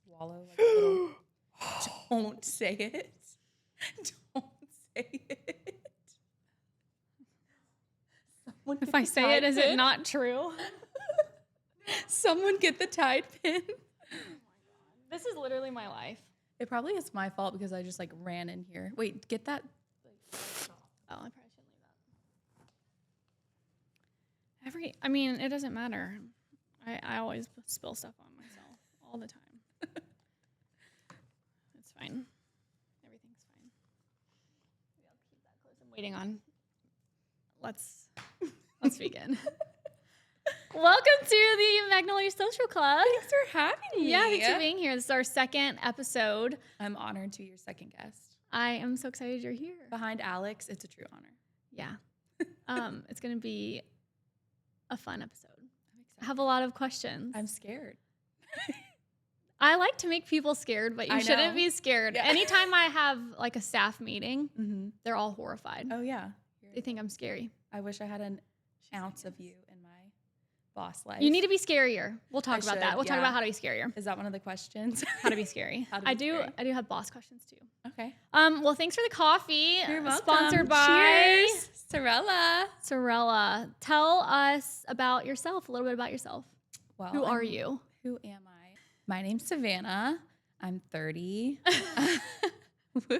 swallow like a little. Don't say it. Don't say it. Someone If I say it, is it not true? Someone get the Tide pin. Oh my God. This is literally my life. It probably is my fault because I just like ran in here. Wait, get that. Oh, I probably shouldn't leave that. I mean, it doesn't matter. I always spill stuff on myself all the time. It's fine. Everything's fine. Maybe I'll keep that close. I'm waiting on. Let's begin. Welcome to the Magnolia Social Club. Thanks for having me. Yeah, thanks for being here. This is our second episode. I'm honored to be your second guest. I am so excited you're here. Behind Alex, it's a true honor. Yeah. It's going to be a fun episode. I'm excited. I have a lot of questions. I'm scared. I like to make people scared, but you shouldn't be scared. Yeah. Anytime I have like a staff meeting, they're all horrified. Oh, yeah. They think I'm scary. I wish I had an ounce of you in my boss life. You need to be scarier. We'll talk about that. We'll talk yeah. about how to be scarier. Is that one of the questions? How to be scary. How to I be do. scary. I do have boss questions too. Okay. Well, thanks for the coffee. You're welcome. Sponsored by Cheers. Sorella. Sorella. Tell us about yourself. A little bit about yourself. Well, Who are you? Who am I? My name's Savannah. I'm 30. Woo.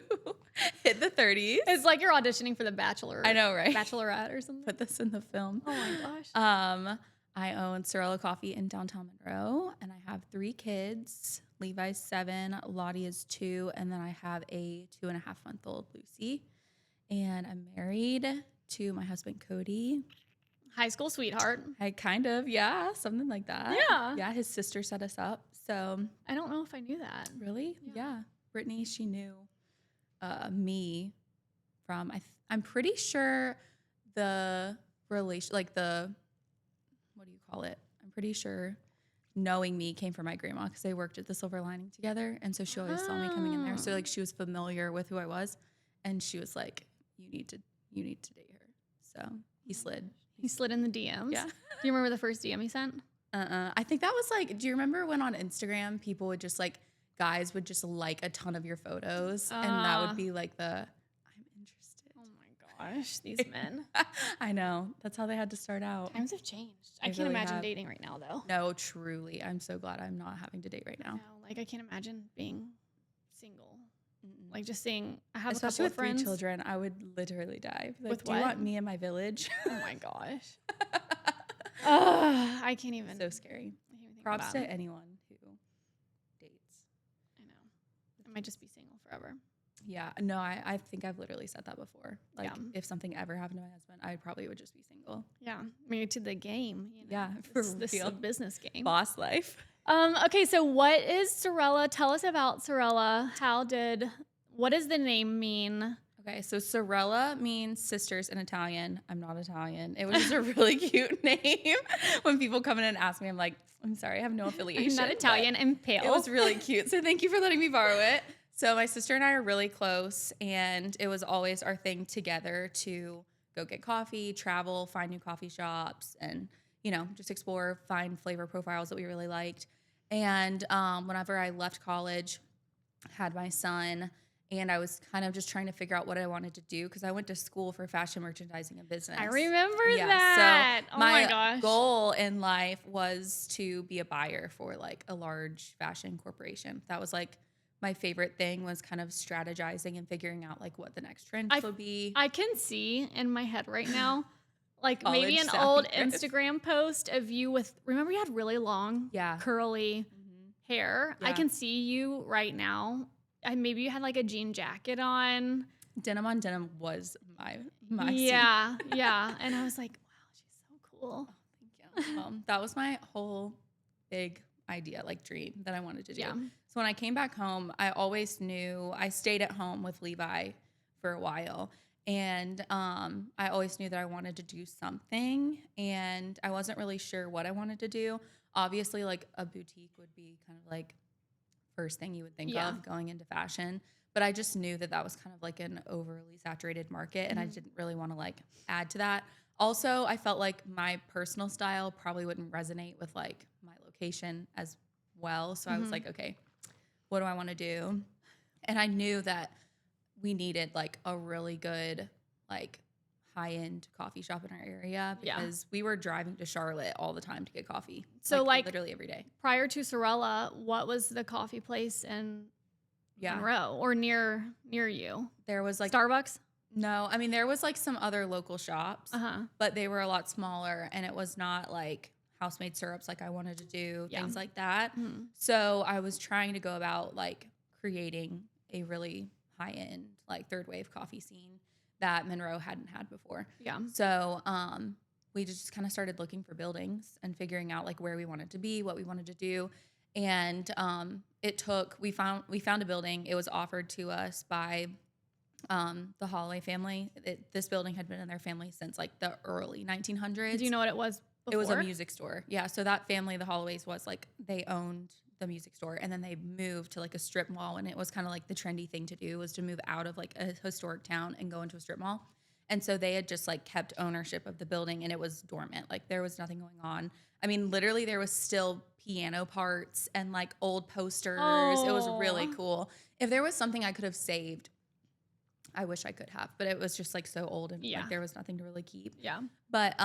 Hit the 30s. It's like you're auditioning for The Bachelor. I know, right? Bachelorette or something. Put this in the film. Oh my gosh. I own Sorella Coffee in downtown Monroe, and I have 3 kids. Levi's 7, Lottie is 2, and then I have a 2.5-month-old Lucy. And I'm married to my husband Cody. High school sweetheart. Yeah, something like that. Yeah. Yeah, his sister set us up. So I don't know if I knew that. really, Yeah. Brittany, she knew me from. I'm pretty sure the relation, like the, what do you call it? I'm pretty sure knowing me came from my grandma because they worked at the Silver Lining together, and so she always saw me coming in there. So like she was familiar with who I was, and she was like, "You need to date her." So he slid. He slid in the DMs. Yeah. Do you remember the first DM he sent? I think that was like, do you remember when on Instagram people would just like, guys would just like a ton of your photos, and that would be like I'm interested. Oh my gosh, these men. I know. That's how they had to start out. Times have changed. I They can't really imagine have. dating right now though. No, truly. I'm so glad I'm not having to date right now. No, like I can't imagine being single. Mm-mm. Like just saying, I have Especially a with couple of 3 friends. children, I would literally die. Like, With do you what? want me in my village? Oh my gosh. I can't even. So scary. I can't even think Props about to it. anyone who dates. I know. I might just be single forever. Yeah, no, I think I've literally said that before. Like, Yeah. if something ever happened to my husband, I probably would just be single. Yeah, married to the game. You know? Yeah, for This is a real. business game. Boss life. Okay, so what is Sorella? Tell us about Sorella. What does the name mean? Okay, so Sorella means sisters in Italian. I'm not Italian. It was just a really cute name. When people come in and ask me, I'm like, I'm sorry, I have no affiliation. I'm not Italian, I'm pale. It was really cute. So thank you for letting me borrow it. So my sister and I are really close, and it was always our thing together to go get coffee, travel, find new coffee shops, and, you know, just explore, find flavor profiles that we really liked. And whenever I left college, had my son, and I was kind of just trying to figure out what I wanted to do because I went to school for fashion merchandising and business. I remember that. So Oh my gosh. goal in life was to be a buyer for like a large fashion corporation. That was like my favorite thing, was kind of strategizing and figuring out like what the next trend would be. I can see in my head right now, like College maybe an sound old good. Instagram post of you with, remember you had really long, curly hair. I Yeah. can see you right now. Maybe you had like a jean jacket on. Denim on denim was my Yeah, yeah. And I was like, wow, she's so cool. Oh, thank you. That was my whole big idea, like dream that I wanted to do. Yeah. So when I came back home, I always knew, I stayed at home with Levi for a while. And I always knew that I wanted to do something, and I wasn't really sure what I wanted to do. Obviously, like a boutique would be kind of like first thing you would think of going into fashion. But I just knew that that was kind of like an overly saturated market, and I didn't really want to like add to that. Also, I felt like my personal style probably wouldn't resonate with like my location as well. So I was like, okay, what do I want to do? And I knew that we needed like a really good, like high-end coffee shop in our area because we were driving to Charlotte all the time to get coffee. So like literally every day. Prior to Sorella, what was the coffee place in Monroe or near you? There was like Starbucks? No, I mean there was like some other local shops, but they were a lot smaller and it was not like house-made syrups like I wanted to do, things like that. So I was trying to go about like creating a really high-end like third wave coffee scene that Monroe hadn't had before. Yeah. So we just kind of started looking for buildings and figuring out like where we wanted to be, what we wanted to do. And we found a building. It was offered to us by the Holloway family. This building had been in their family since like the early 1900s. Do you know what it was before? It was a music store. Yeah. So that family, the Holloways, was like, they owned the music store and then they moved to like a strip mall. And it was kind of like the trendy thing to do was to move out of like a historic town and go into a strip mall. And so they had just like kept ownership of the building and it was dormant. Like there was nothing going on. I mean, literally there was still piano parts and like old posters. It was really cool. If there was something I could have saved, I wish I could have, but it was just like so old and like there was nothing to really keep. Yeah. But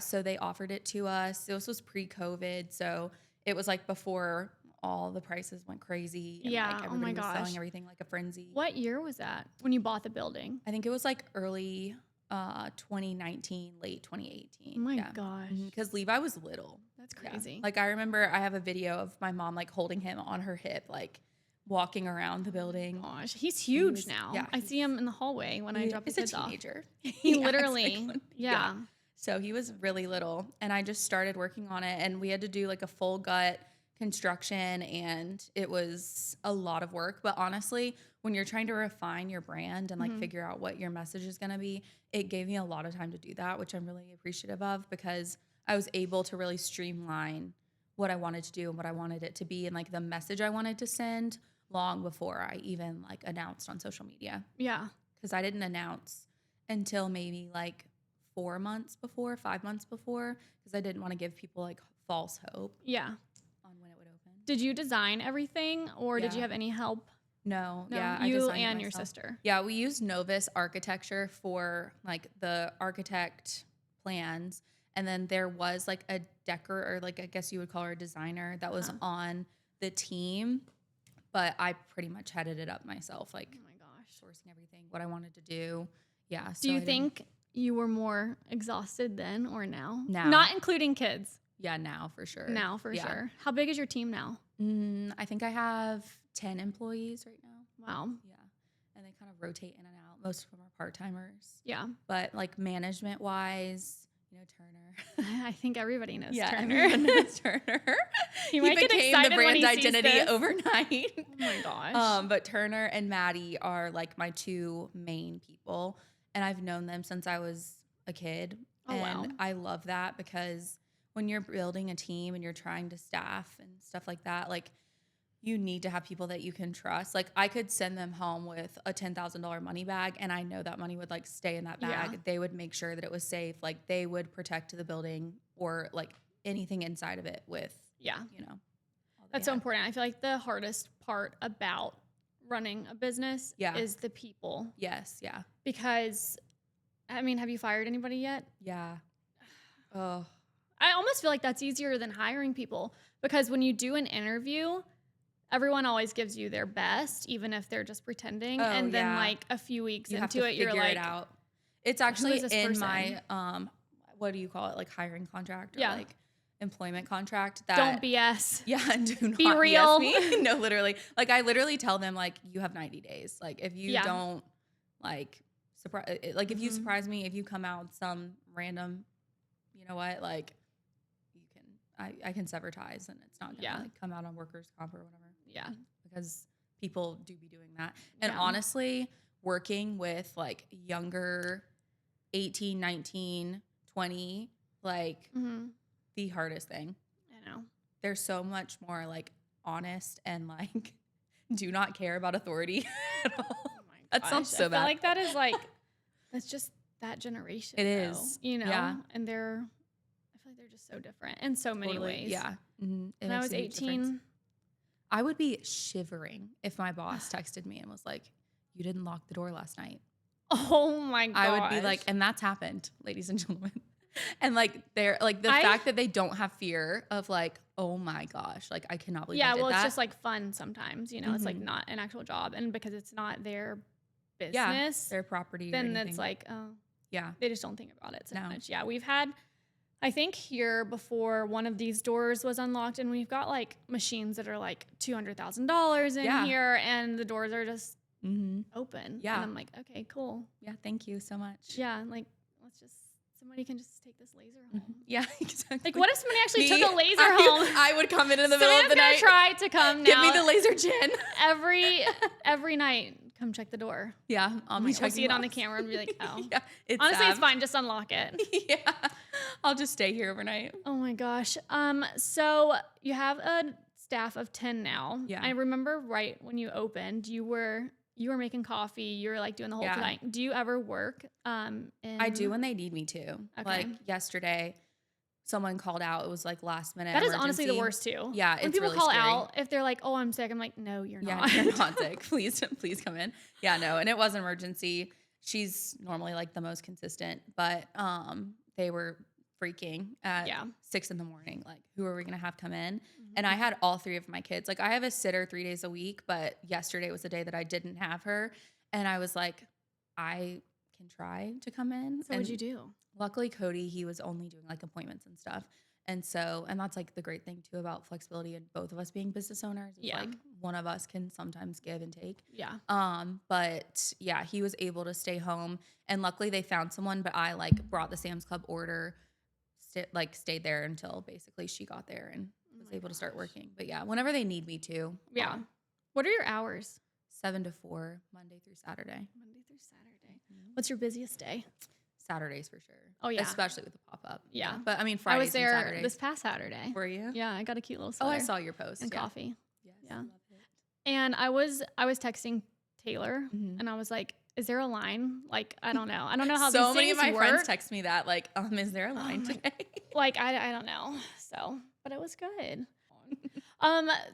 so they offered it to us. This was pre-COVID, so it was like before all the prices went crazy. And like everybody was selling everything like a frenzy. What year was that when you bought the building? I think it was like early 2019, late 2018. Oh my gosh. Because Levi was little. That's crazy. Like I remember I have a video of my mom like holding him on her hip, like walking around the building. Gosh, he's huge now. Yeah, I see him in the hallway when I drop the kids off. He's a teenager. He literally, yeah. So he was really little, and I just started working on it, and we had to do like a full gut construction, and it was a lot of work. But honestly, when you're trying to refine your brand and like figure out what your message is going to be, it gave me a lot of time to do that, which I'm really appreciative of because I was able to really streamline what I wanted to do and what I wanted it to be and like the message I wanted to send long before I even like announced on social media. Yeah. Because I didn't announce until maybe like 5 months before, because I didn't want to give people like false hope. Yeah. On when it would open. Did you design everything or did you have any help? No. Yeah. You and your sister. Yeah. We used Novus Architecture for like the architect plans. And then there was like a or like I guess you would call her a designer that was on the team. But I pretty much headed it up myself, like, oh my gosh, sourcing everything, what I wanted to do. Yeah. So do you think you were more exhausted then or now? Now. Not including kids. Yeah, now for sure. Now for sure. How big is your team now? I think I have 10 employees right now. Wow. Yeah. And they kind of rotate in and out. Most of them are part-timers. Yeah. But like management-wise, you know, Turner. I think everybody knows Turner. Everyone knows Turner. He might became get the brand identity overnight. Oh my gosh. But Turner and Maddie are like my two main people. And I've known them since I was a kid. Oh, and wow. I love that because when you're building a team and you're trying to staff and stuff like that, like you need to have people that you can trust. Like I could send them home with a $10,000 money bag and I know that money would like stay in that bag. Yeah. They would make sure that it was safe. Like they would protect the building or like anything inside of it with, you know. That's so important. I feel like the hardest part about running a business is the people. Yes. Yeah. Because, I mean, have you fired anybody yet? Yeah. Oh. I almost feel like that's easier than hiring people because when you do an interview, everyone always gives you their best, even if they're just pretending. And then like a few weeks into it, you're like, out. It's actually in my, what do you call it? Like hiring contract or like employment contract. That don't BS. Yeah. Do not be real. BS me. No, literally. Like I literally tell them like, you have 90 days. Like if you don't like surprise, like if you surprise me, if you come out some random, you know what, like you can, I can sever ties and it's not gonna like come out on workers' comp or whatever. Yeah. Because people do be doing that. And honestly, working with like younger 18, 19, 20, like the hardest thing. I know. They're so much more like honest and like do not care about authority at all. Oh my that sounds so bad. I feel like that is like, that's just that generation. It is. You know? And I feel like they're just so different in so many ways. Yeah. When I was 18, I would be shivering if my boss texted me and was like, "You didn't lock the door last night." Oh my gosh. I would be like, and that's happened, ladies and gentlemen. And like they're like the fact that they don't have fear of like, oh my gosh, like I cannot believe I did it's that. just like fun sometimes, you know, it's like not an actual job. And because it's not their business, their property. then it's like, oh, yeah, they just don't think about it so much. Yeah, we've had, I think here before one of these doors was unlocked, and we've got like machines that are like $200,000 in here, and the doors are just open. Yeah. And I'm like, okay, cool. Yeah, thank you so much. Yeah, like somebody can just take this laser home. Yeah, exactly. Like, what if somebody actually took a laser home? I would come in the middle of the night. Try to come now. Give me the laser gin. every night. Come check the door. Yeah, I'll be checking. We'll see it on the camera and be like, oh. Yeah, honestly, it's fine. Just unlock it. Yeah, I'll just stay here overnight. Oh my gosh. So you have a staff of 10 now. Yeah. I remember right when you opened, you were making coffee. You were like doing the whole thing. Do you ever work? I do when they need me to. Okay. Like yesterday, someone called out. It was like last minute. That is honestly the worst too. Yeah, when it's people really call scary. out, if they're like, "Oh, I'm sick," I'm like, "No, you're not. You're not sick. Please come in." Yeah, no, and it was an emergency. She's normally like the most consistent, but they were freaking at 6 a.m. Like, who are we gonna have come in? And I had all 3 of my kids. Like, I have a sitter 3 days a week, but yesterday was the day that I didn't have her, and I was like, I can try to come in. So what'd you do? Luckily, Cody, he was only doing like appointments and stuff. And that's like the great thing too about flexibility and both of us being business owners. Is like one of us can sometimes give and take. Yeah. But yeah, he was able to stay home, and luckily they found someone, but I like brought the Sam's Club order, stayed there until basically she got there and was able to start working. But yeah, whenever they need me to. Yeah. What are your hours? 7 to 4, Monday through Saturday. Monday through Saturday. What's your busiest day? Saturdays for sure. Oh yeah, especially with the pop up. Yeah, but I mean Fridays. I was there and Saturdays. this past Saturday. Were you? Yeah, I got a cute little sweater. Oh, I saw your post and coffee. Yes, yeah. Love it. And I was texting Taylor, and I was like, "Is there a line? Like, I don't know. I don't know how so these many things of my work. friends text me that like, is there a line today? Like, I don't know. So, but it was good.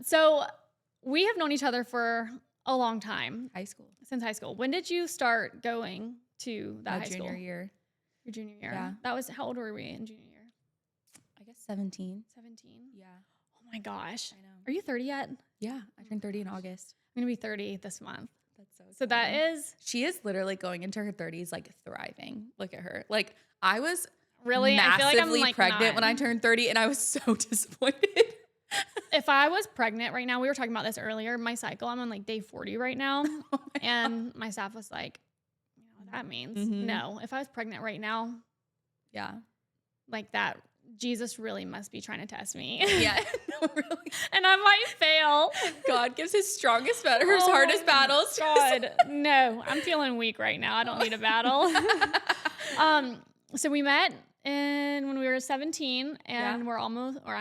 So we have known each other for a long time. Since high school. When did you start going to that high school? Junior year. Your junior year. Yeah. That was, how old were we in junior year? I guess 17. 17? Yeah. Oh my gosh. I know. Are you 30 yet? Yeah, I turned 30 in August. I'm going to be 30 this month. That's so exciting. So that is. She is literally going into her 30s like thriving. Look at her. Like, I was really massively I feel like I'm like pregnant when I turned 30, and I was so disappointed. If I was pregnant right now, we were talking about this earlier, my cycle, I'm on like day 40 right now. And my staff was like, you know what that means? No, if I was pregnant right now, yeah, like that, Jesus really must be trying to test me. Yeah, no, really. And I might fail. God gives his strongest battles, hardest battles. God, no, I'm feeling weak right now. I don't need a battle. So we met when we were 17, and I'm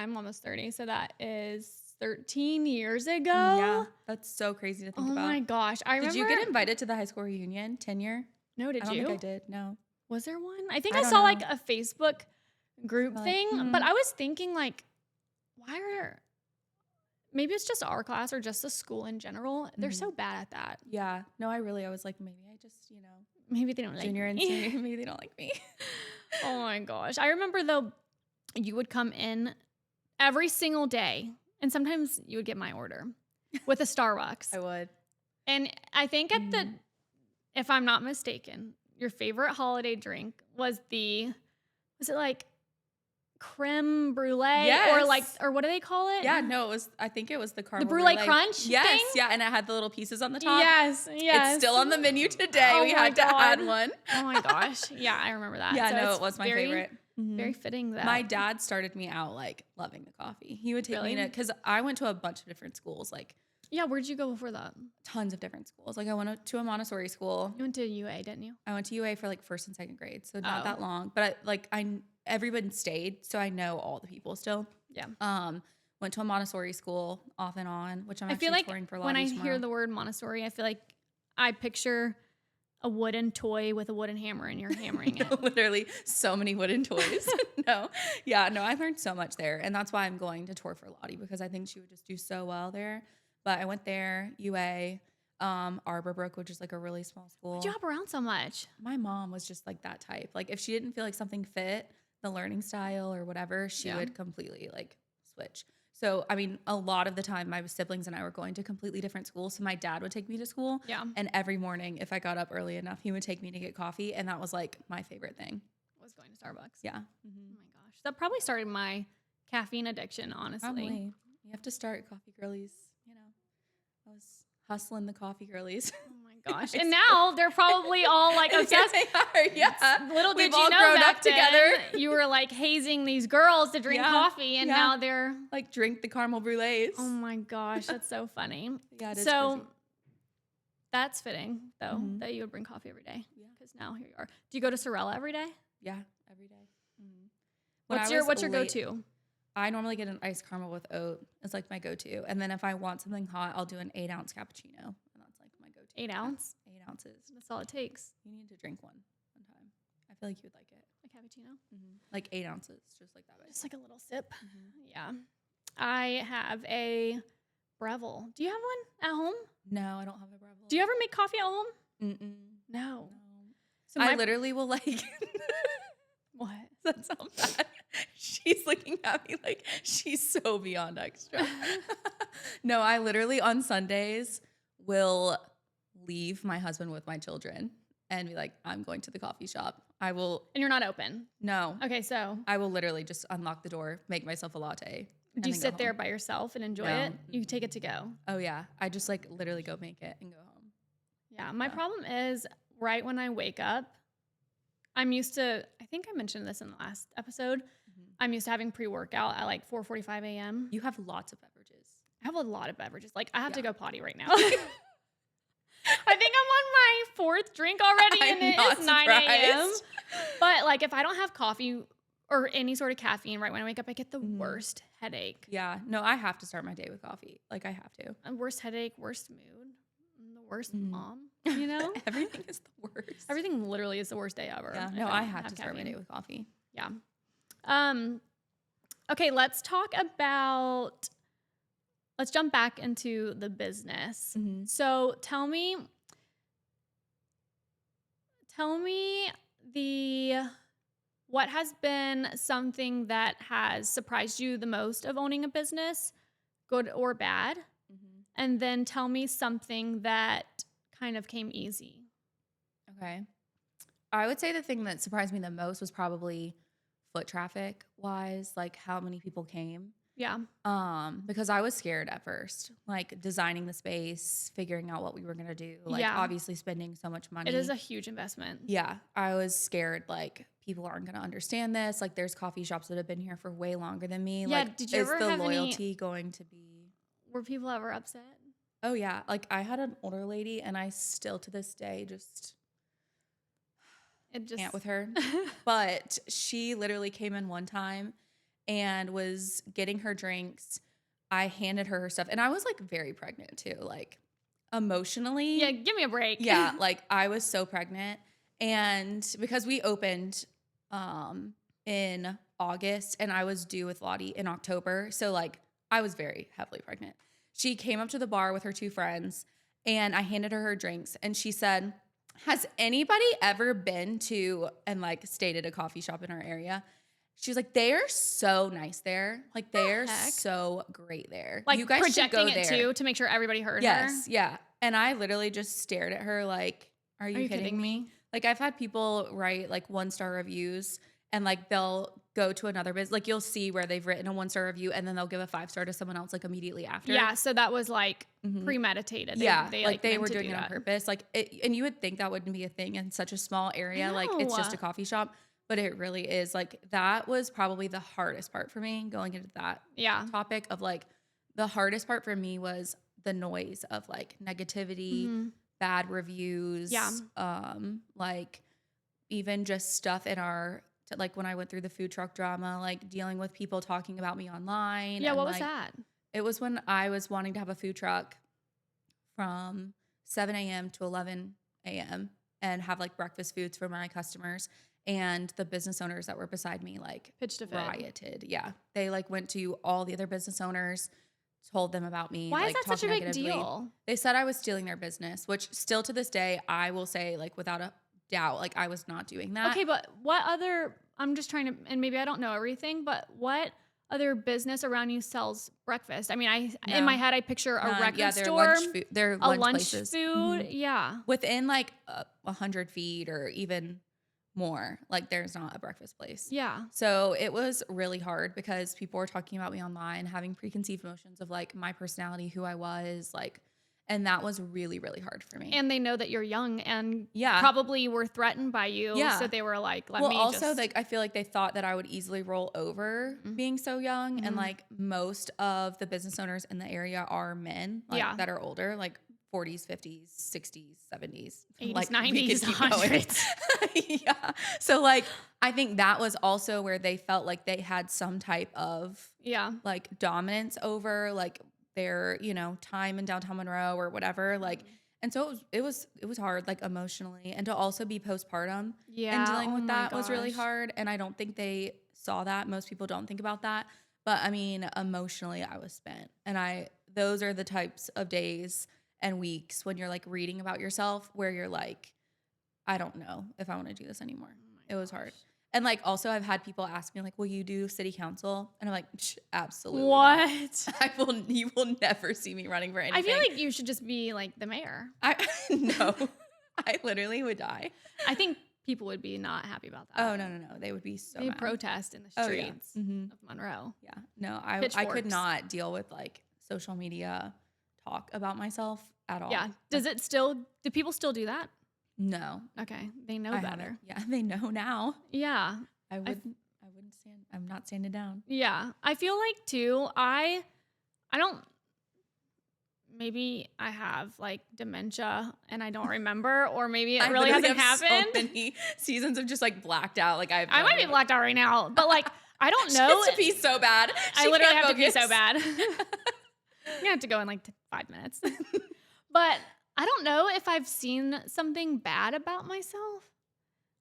almost 30. So that is 13 years ago. Yeah, that's so crazy to think about. Oh my gosh. I remember. Did you get invited to the high school reunion tenure? No, did you? I don't think I did. No. Was there one? I think I saw like a Facebook group thing, but I was thinking like, maybe it's just our class or just the school in general. They're so bad at that. Yeah. No, I was like, maybe I just, maybe they don't like junior and senior, maybe they don't like me. Oh my gosh. I remember though, you would come in every single day, and sometimes you would get my order with a Starbucks. I would. And I think if I'm not mistaken, your favorite holiday drink was it like creme brulee? Yes. Or what do they call it? Yeah, no, I think it was the caramel brulee crunch Yes, thing? yeah, and it had the little pieces on the top. Yes. It's still on the menu today. Oh we my had to God. add one. Oh my gosh. Yeah, I remember that. Yeah, So no, it's it was my very, favorite. Very fitting that. My dad started me out like loving the coffee. He would take me to, because I went to a bunch of different schools, like Yeah, where'd you go before that? tons of different schools. Like I went to a Montessori school. You went to UA, didn't you? I went to UA for like first and second grade, so not that long. But everyone stayed, so I know all the people still. Yeah. Went to a Montessori school off and on, which I'm I actually feel like touring for when I Lottie hear the word Montessori, I feel like I picture a wooden toy with a wooden hammer, and you're hammering it. Literally so many wooden toys. No. Yeah, no, I learned so much there. And that's why I'm going to tour for Lottie, because I think she would just do so well there. But I went there, UA, Arborbrook, which is like a really small school. Why'd you hop around so much? My mom was just like that type. Like if she didn't feel like something fit the learning style or whatever, she would completely like switch. So, I mean, a lot of the time my siblings and I were going to completely different schools. So my dad would take me to school. Yeah. And every morning, if I got up early enough, he would take me to get coffee. And that was like my favorite thing. Was going to Starbucks. Yeah. Oh my gosh. That probably started my caffeine addiction, honestly. Probably. You have to start coffee girlies. You know, I was hustling the coffee girlies. Oh my gosh. And now they're probably all like obsessed. Yeah, they are. Yeah. Little did We've you all know grown back up then, together. you were like hazing these girls to drink coffee, and now they're like drink the caramel brulees. Oh my gosh, that's so funny. Yeah, it is so crazy. That's fitting though that you would bring coffee every day. Yeah, because now here you are. Do you go to Sorella every day? Yeah, every day. What's your go-to? I normally get an iced caramel with oat. It's like my go-to. And then if I want something hot, I'll do an 8-ounce cappuccino. And that's like my go-to. 8 ounce? 8 ounces. That's all it takes. You need to drink one time. I feel like you would like it. A cappuccino? Like 8 ounces, just like that. Just like a little sip. Yeah. I have a Breville. Do you have one at home? No, I don't have a Breville. Do you ever make coffee at home? Mm-mm. No. So I literally will like... What? That sounds bad. She's looking at me like she's so beyond extra. No, I literally on Sundays will leave my husband with my children and be like, I'm going to the coffee shop. I will. And you're not open? No. Okay, so. I will literally just unlock the door, make myself a latte. Do you sit there by yourself and enjoy it? You take it to go? Oh, yeah. I just like literally go make it and go home. Yeah. My problem is right when I wake up, I'm used to, I think I mentioned this in the last episode, I'm used to having pre-workout at like 4:45 a.m. You have lots of beverages. I have a lot of beverages. Like I have to go potty right now. I think I'm on my 4th drink already and it is 9 a.m. But like if I don't have coffee or any sort of caffeine right when I wake up, I get the worst headache. Yeah. No, I have to start my day with coffee. Like I have to. Worst headache, worst mood, the worst mom, you know? Everything is the worst. Everything literally is the worst day ever. Yeah. No, I have to start my day with coffee. Yeah. Okay, let's jump back into the business. So tell me what has been something that has surprised you the most of owning a business, good or bad? And then tell me something that kind of came easy. Okay. I would say the thing that surprised me the most was probably foot traffic wise, like how many people came. Yeah. Because I was scared at first, like designing the space, figuring out what we were going to do, like obviously spending so much money. It is a huge investment. Yeah. I was scared like people aren't going to understand this. Like there's coffee shops that have been here for way longer than me. Yeah. Like did you ever is the have loyalty going to be? Were people ever upset? Oh yeah. Like I had an older lady and I still to this day just can't with her. But she literally came in one time and was getting her drinks. I handed her stuff and I was like very pregnant too, like emotionally. Yeah, give me a break. Yeah, like I was so pregnant. And because we opened in August and I was due with Lottie in October. So like I was very heavily pregnant. She came up to the bar with her 2 friends and I handed her drinks and she said, has anybody ever been to and like stayed at a coffee shop in our area? She was like, they are so nice there. Like they are so great there. Like you guys projecting should go it there too to make sure everybody heard her. Yes, yeah. And I literally just stared at her like, are you kidding me? Like I've had people write like 1-star reviews and like they'll go to another business. Like you'll see where they've written a 1-star review and then they'll give a 5-star to someone else like immediately after. Yeah, so that was like premeditated. They were doing it on purpose. Like, and you would think that wouldn't be a thing in such a small area. Like it's just a coffee shop, but it really is. Like that was probably the hardest part for me going into that topic of like the hardest part for me was the noise of like negativity, bad reviews. Yeah. Like even just stuff in our, like when I went through the food truck drama, like dealing with people talking about me online. Yeah. And what was that? It was when I was wanting to have a food truck from 7 a.m. to 11 a.m. and have like breakfast foods for my customers. And the business owners that were beside me like pitched a fit. Rioted. Yeah. They like went to all the other business owners, told them about me. Why is like that such a talked big negatively. deal? They said I was stealing their business, which still to this day, I will say like without a doubt, like I was not doing that. Okay, but what other, I'm just trying to, and maybe I don't know everything, but what other business around you sells breakfast? I mean, in my head, I picture a record they're store, lunch food. They're a lunch lunch places. food. Yeah. Within like 100 feet or even more, like there's not a breakfast place. Yeah. So it was really hard because people were talking about me online, having preconceived notions of like my personality, who I was, like, and that was really, really hard for me. And they know that you're young and Yeah. probably were threatened by you. Yeah. So they were like, let well, me also just. like I feel like they thought that I would easily roll over being so young, and like most of the business owners in the area are men, like that are older, like 40s, 50s, 60s, 70s, 80s, like 90s, 100s. Yeah. So like I think that was also where they felt like they had some type of like dominance over like their, you know, time in downtown Monroe or whatever. Like and so it was hard, like emotionally, and to also be postpartum and dealing with that was really hard. And I don't think they saw that. Most people don't think about that. But I mean, emotionally I was spent. And those are the types of days and weeks when you're like reading about yourself where you're like, I don't know if I want to do this anymore. It was hard. And like also I've had people ask me like, will you do city council? And I'm like, absolutely not. You will never see me running for anything. I feel like you should just be like the mayor. No, I literally would die. I think people would be not happy about that. Oh, no. They would be so They'd mad. protest in the streets of Monroe. Yeah. No, I could not deal with like social media talk about myself at all. Yeah. Do people still do that? No. Okay. They know better. Yeah, they know now. Yeah. I'm not standing down. Yeah. I feel like too, I don't, maybe I have like dementia and I don't remember, or maybe it really hasn't happened. So many seasons of just like blacked out. Like I might be blacked out right now, but like, I don't know. She has to pee so bad. I literally have to pee so bad. You have to go in like 5 minutes. But I don't know if I've seen something bad about myself.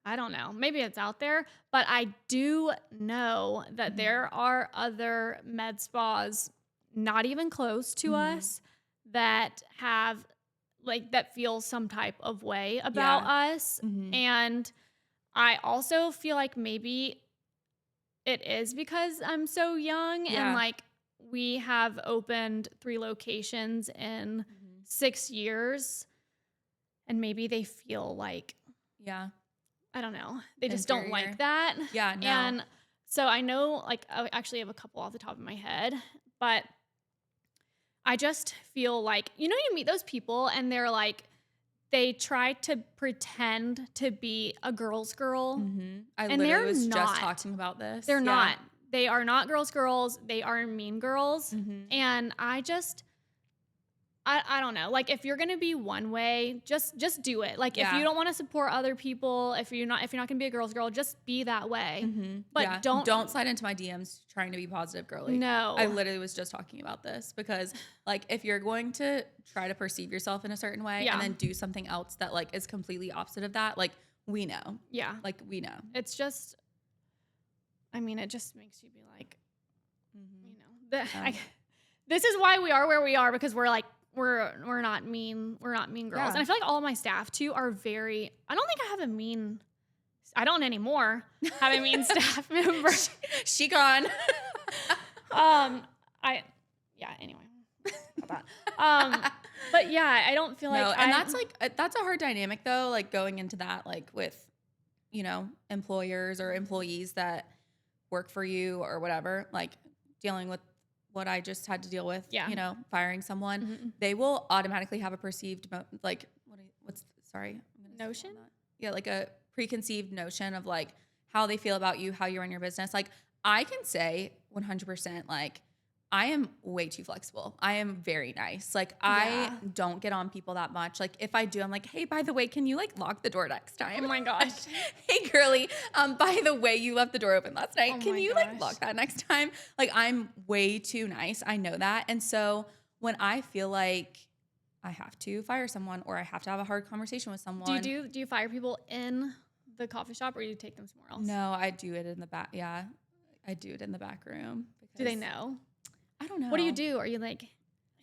I don't know. Maybe it's out there, but I do know that there are other med spas not even close to us that have like that feel some type of way about us. And I also feel like maybe it is because I'm so young and like we have opened 3 locations in 6 years, and maybe they feel like, I don't know, they just don't like that. Yeah, no. And so I know, like, I actually have a couple off the top of my head, but I just feel like, you know, you meet those people and they're like, they try to pretend to be a girl's girl. I literally was just talking about this. They're not. They are not girls. They are mean girls. And I don't know. Like, if you're gonna be one way, just do it. Like, if you don't want to support other people, if you're not gonna be a girl's girl, just be that way. But don't slide into my DMs trying to be positive girly. No, I literally was just talking about this because, like, if you're going to try to perceive yourself in a certain way and then do something else that like is completely opposite of that, like we know. Yeah, like we know. It's just, I mean, it just makes you be like, you know, this is why we are where we are, because we're like. We're not mean girls. And I feel like all of my staff too are very, I don't think I don't anymore have a mean staff member. She gone. Anyway. But yeah, I don't feel like that's a hard dynamic though, like going into that, like with, you know, employers or employees that work for you or whatever, like dealing with what I just had to deal with, you know, firing someone, they will automatically have a perceived, notion? Yeah, like a preconceived notion of like how they feel about you, how you run your business. Like I can say 100%, like I am way too flexible. I am very nice. Like I don't get on people that much. Like if I do, I'm like, hey, by the way, can you like lock the door next time? Oh my gosh. Hey girly, by the way, you left the door open last night. Can you like lock that next time? Like I'm way too nice. I know that. And so when I feel like I have to fire someone or I have to have a hard conversation with someone. Do you fire people in the coffee shop or do you take them somewhere else? No, I do it in the back. Yeah. I do it in the back room. Do they know? I don't know. What do you do? Are you like,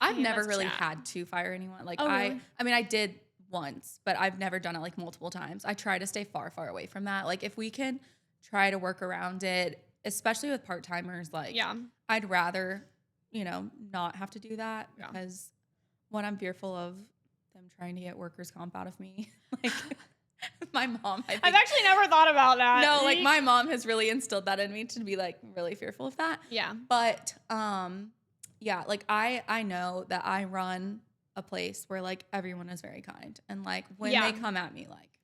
I've Hey, never let's really chat. had to fire anyone. Like Oh, really? I mean, I did once, but I've never done it like multiple times. I try to stay far, far away from that. Like if we can try to work around it, especially with part-timers, like Yeah. I'd rather, not have to do that Yeah. because one, I'm fearful of them trying to get workers' comp out of me. Like my mom, I I've think, actually never thought about that. no, like my mom has really instilled that in me to be like really fearful of that. Yeah. But yeah, like I know that I run a place where like everyone is very kind. And like when Yeah. they come at me, like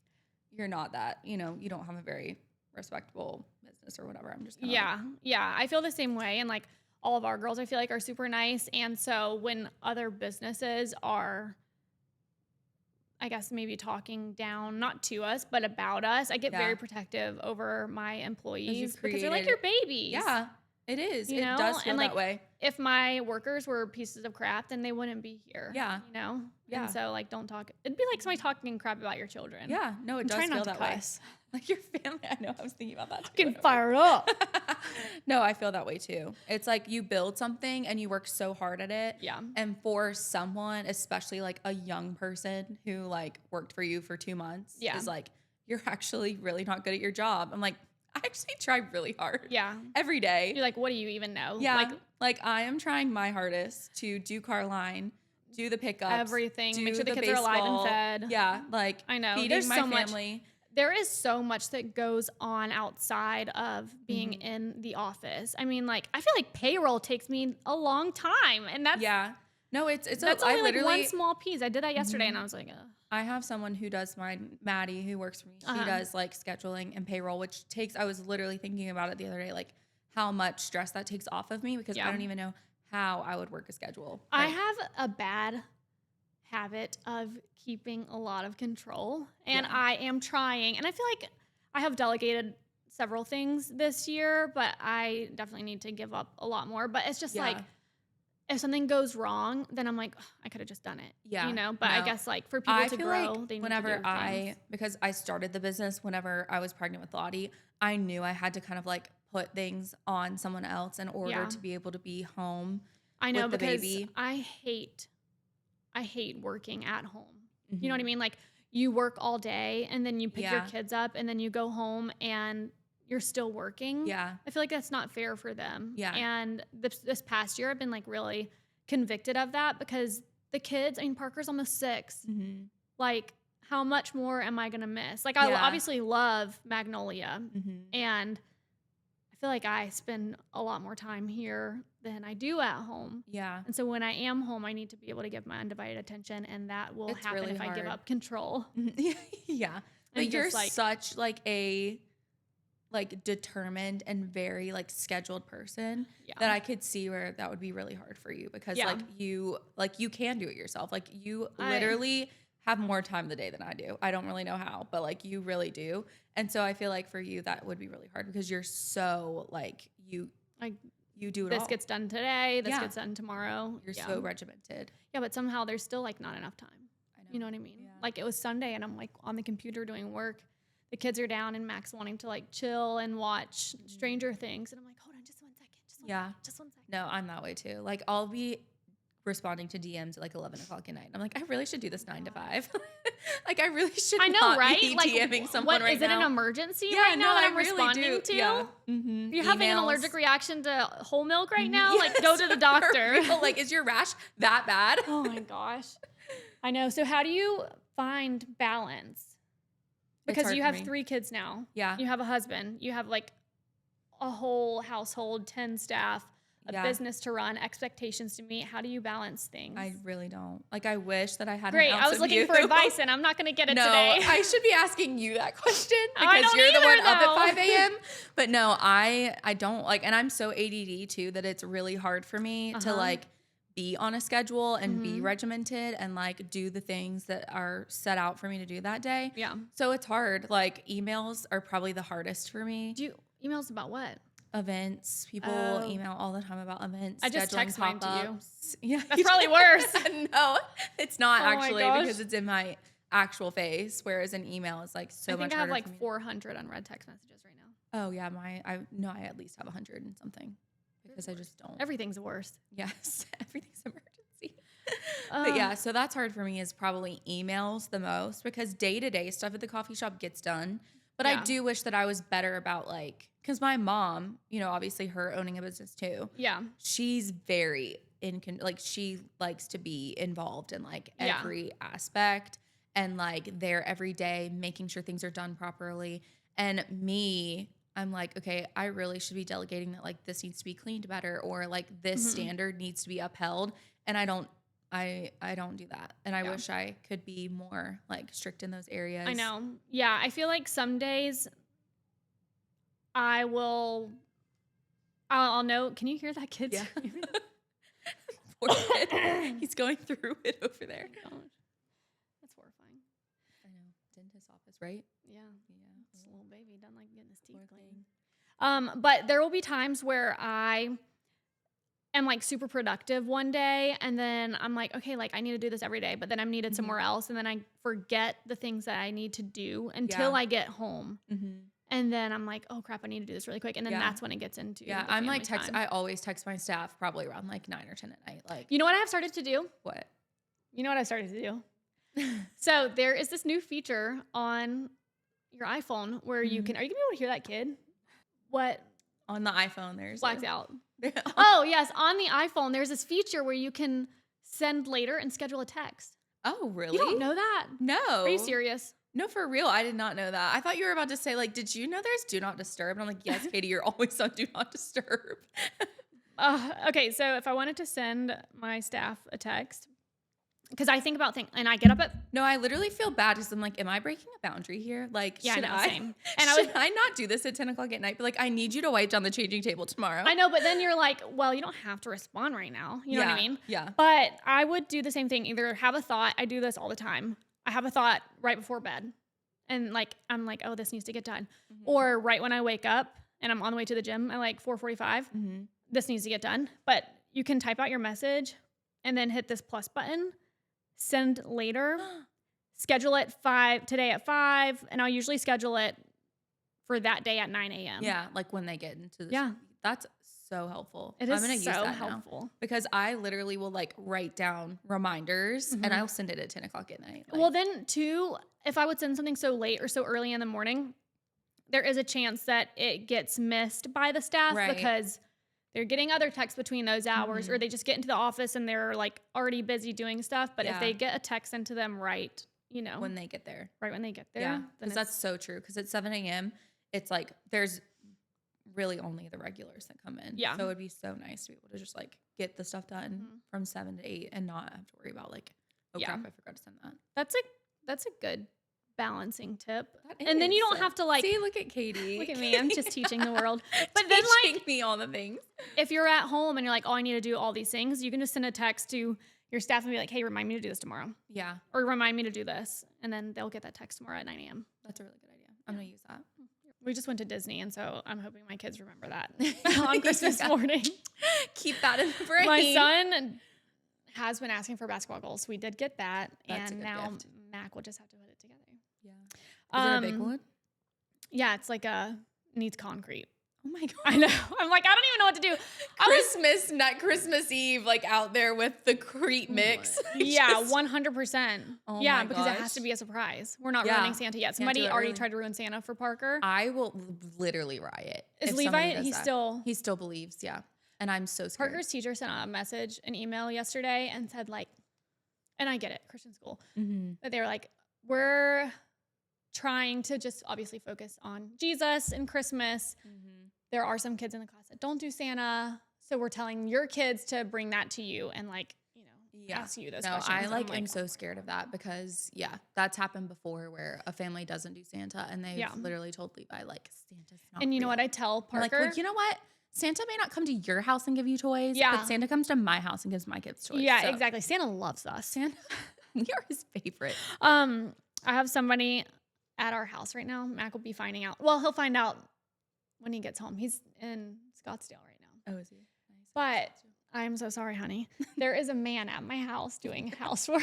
you're not that, you don't have a very respectable business or whatever. I'm just kind of Yeah. Yeah. I feel the same way. And like all of our girls, I feel like, are super nice. And so when other businesses are, I guess, maybe talking down, not to us, but about us, I get Yeah. very protective over my employees because they're like created- your babies. Yeah, it is. You It know? does feel And, that like, way. If my workers were pieces of crap, then they wouldn't be here. Yeah. You know? Yeah. And so, like, don't talk. It'd be like somebody talking crap about your children. Yeah, no, it I'm does trying feel not to that way. cuss. Like your family. I know. I was thinking about that too. Getting fired up. No, I feel that way too. It's like you build something and you work so hard at it. Yeah. And for someone, especially like a young person who like worked for you for 2 months, Yeah. is like, you're actually really not good at your job. I'm like, I actually try really hard. Yeah. Every day. You're like, what do you even know? Yeah. Like I am trying my hardest to do car line, do the pickups, Everything. do Make sure the kids are alive and fed. Yeah. Like I know. feeding There's my so much. family. There is so much that goes on outside of being in the office. I mean, like, I feel like payroll takes me a long time, and that's Yeah. No, that's I only like literally, one small piece. I did that yesterday, and I was like, I have someone who does mine, Maddie, who works for me. She Uh-huh. does like scheduling and payroll, which takes, I was literally thinking about it the other day, like how much stress that takes off of me because Yeah. I don't even know how I would work a schedule. I Like, have a bad habit of keeping a lot of control, and Yeah. I am trying. And I feel like I have delegated several things this year, but I definitely need to give up a lot more. But it's just Yeah. like, if something goes wrong, then I'm like, "Ugh, I could have just done it." Yeah. You know, but I No. guess like for people I to feel grow, like they need whenever to do things. because I started the business whenever I was pregnant with Lottie, I knew I had to kind of like put things on someone else in order Yeah. to be able to be home. I know, with the because baby. I hate working at home. You know Mhm. what I mean? Like, you work all day and then you pick your Yeah. kids up and then you go home and you're still working. Yeah. I feel like that's not fair for them. Yeah. And this past year, I've been like really convicted of that because the kids, I mean, Parker's almost 6. Mm-hmm. Like, how much more am I going to miss? Like, I Yeah. obviously love Magnolia, Mm-hmm. and I feel like I spend a lot more time here than I do at home. Yeah. And so when I am home, I need to be able to give my undivided attention, and that will It's happen really if I give hard. up control. Yeah. But And you're just, like- such like a like determined and very like scheduled person Yeah. that I could see where that would be really hard for you because Yeah. you can do it yourself. Like you I- literally have more time of the day than I do. I don't really know how, but like you really do. And so I feel like for you that would be really hard because you're so like Like, you do it this all. gets done today, this Yeah. gets done tomorrow. You're yeah. so regimented. Yeah, but somehow there's still like not enough time. I know. You know what I mean? Yeah. Like, it was Sunday and I'm like on the computer doing work. The kids are down and Max wanting to like chill and watch Stranger Things. And I'm like, hold on just 1 second. Yeah. Just 1 second. No, I'm that way too. Like I'll be responding to DMs at like 11 o'clock at night. I'm like, I really should do this 9 to 5. Like I really should I know, not right? be Like, DMing someone what, right is it now. an emergency Yeah, right now no, that I I'm really responding do. to? Yeah. Mm-hmm. You're having an Emails. allergic reaction to whole milk right now? Like, Yes, go to the for doctor. real. Like, is your rash that bad? Oh my gosh. I know. So how do you find balance? Because hard you for have me. 3 kids now. Yeah. You have a husband. You have like a whole household, 10 staff, a Yeah. business to run, expectations to meet. How do you balance things? I really don't. Like, I wish that I had Great. an I ounce was of looking you. for advice and I'm not going to get it No, today. I should be asking you that question I because don't you're the one either, up though. at 5 a.m. But no, I don't like, and I'm so ADD too that it's really hard for me to Uh-huh. like be on a schedule and be Mhm. regimented and like do the things that are set out for me to do that day. Yeah. So it's hard. Like emails are probably the hardest for me. Do you emails about what? Events. People Oh. email all the time about events. I just scheduling text mine to you. pop-ups. Yeah. That's probably worse. No, it's not Oh my actually gosh. because it's in my actual face, whereas an email is like so I think much I have harder like for me. 400 unread text messages right now. Oh yeah, I at least have 100 and something because I just don't. Everything's worse. Yes, everything's emergency. But yeah, so that's hard for me is probably emails the most because day-to-day stuff at the coffee shop gets done. But I Yeah. do wish that I was better about like, because my mom, obviously her owning a business too, Yeah. she's very like she likes to be involved in like Yeah. every aspect and like there every day, making sure things are done properly. And me, I'm like, okay, I really should be delegating that like this needs to be cleaned better or like this standard needs to be upheld. And I don't do that. And I wish I could be more like strict in those areas. I know. Yeah. I feel like some days I'll know. Can you hear that kid? Yeah. Poor kid. He's going through it over there. Oh my gosh. That's horrifying. I know. Dentist office, right? Yeah. It's a little baby done like getting his teeth Poor cleaned. thing. But there will be times where I am like super productive one day and then I'm like, okay, like I need to do this every day, but then I'm needed somewhere else and then I forget the things that I need to do until I get home. And then I'm like, oh crap, I need to do this really quick. And then that's when it gets into I'm like time. I always text my staff probably around like 9 or 10 at night. Like, you know what I have started to do? what? You know what I started to do? So there is this new feature on your iPhone where you can, are you gonna be able to hear that kid? What? On the iPhone, there's Blacked out. Oh yes, on the iPhone, there's this feature where you can send later and schedule a text. Oh, really? You don't know that? No. Are you serious? No, for real. I did not know that. I thought you were about to say, like, did you know there's do not disturb? And I'm like, yes, Katie, you're always on do not disturb. Okay, so if I wanted to send my staff a text, because I think about things, and I get up at No, I literally feel bad because I'm like, am I breaking a boundary here? Like, yeah, should no, I? same. And Should I not do this at 10 o'clock at night? But like, I need you to wipe down the changing table tomorrow. I know, but then you're like, well, you don't have to respond right now. You know what I mean? Yeah. But I would do the same thing. Either have a thought. I do this all the time. I have a thought right before bed. And like, I'm like, oh, this needs to get done. Or right when I wake up and I'm on the way to the gym at like 4:45, this needs to get done. But you can type out your message and then hit this plus button, send later, schedule it today at 5. And I'll usually schedule it for that day at 9 a.m. Yeah, like when they get into this. Yeah. That's so helpful. It I'm is gonna use so that helpful. now because I literally will like write down reminders and I'll send it at 10 o'clock at night. Like, Well, then too, if I would send something so late or so early in the morning, there is a chance that it gets missed by the staff because they're getting other texts between those hours or they just get into the office and they're like already busy doing stuff. But if they get a text into them right, when they get there. right when they get there. Yeah, then because that's so true. Because at 7 a.m., it's like there's really only the regulars that come in. Yeah. So it would be so nice to be able to just like get the stuff done from 7 to 8 and not have to worry about like, oh crap, I forgot to send that. That's a good balancing tip. That And then you is. don't have to like, See, look at Katie. look at me, I'm just teaching the world. But then Teaching like, me all the things. if you're at home and you're like, oh, I need to do all these things, you can just send a text to your staff and be like, hey, remind me to do this tomorrow. Yeah. Or remind me to do this. And then they'll get that text tomorrow at 9 a.m. That's a really good idea. I'm going to use that. We just went to Disney, and so I'm hoping my kids remember that on Christmas morning. Keep that in the brain. My son has been asking for basketball goals. We did get that, That's a and good now gift. Mac will just have to put it together. Yeah. Is it a big one? Yeah, it's like needs concrete. Oh my God. I know. I'm like, I don't even know what to do. Not Christmas Eve, like out there with the Crete mix. Yeah, 100%. Oh yeah, my because it gosh. has to be a surprise. We're not Yeah. ruining Santa yet. Can't Somebody do it already early. tried to ruin Santa for Parker. I will literally riot. Is if Levi? somebody does He that. He still believes, yeah. And I'm so scared. Parker's teacher sent a message, an email yesterday, and said like, and I get it, Christian school, but they were like, we're trying to just obviously focus on Jesus and Christmas. There are some kids in the class that don't do Santa, so we're telling your kids to bring that to you and like, ask you those questions. I And like I'm am so scared of that because that's happened before where a family doesn't do Santa and they've literally told Levi like Santa's not And you know real. what I tell I'm Parker? like, well, you know what? Santa may not come to your house and give you toys, but Santa comes to my house and gives my kids toys. Yeah, So exactly. Santa loves us. Santa, we are his favorite. I have somebody at our house right now. Mac will be finding out. Well, he'll find out when he gets home. He's in Scottsdale right now. Oh, is he? Nice. But I'm so sorry, honey. There is a man at my house doing housework.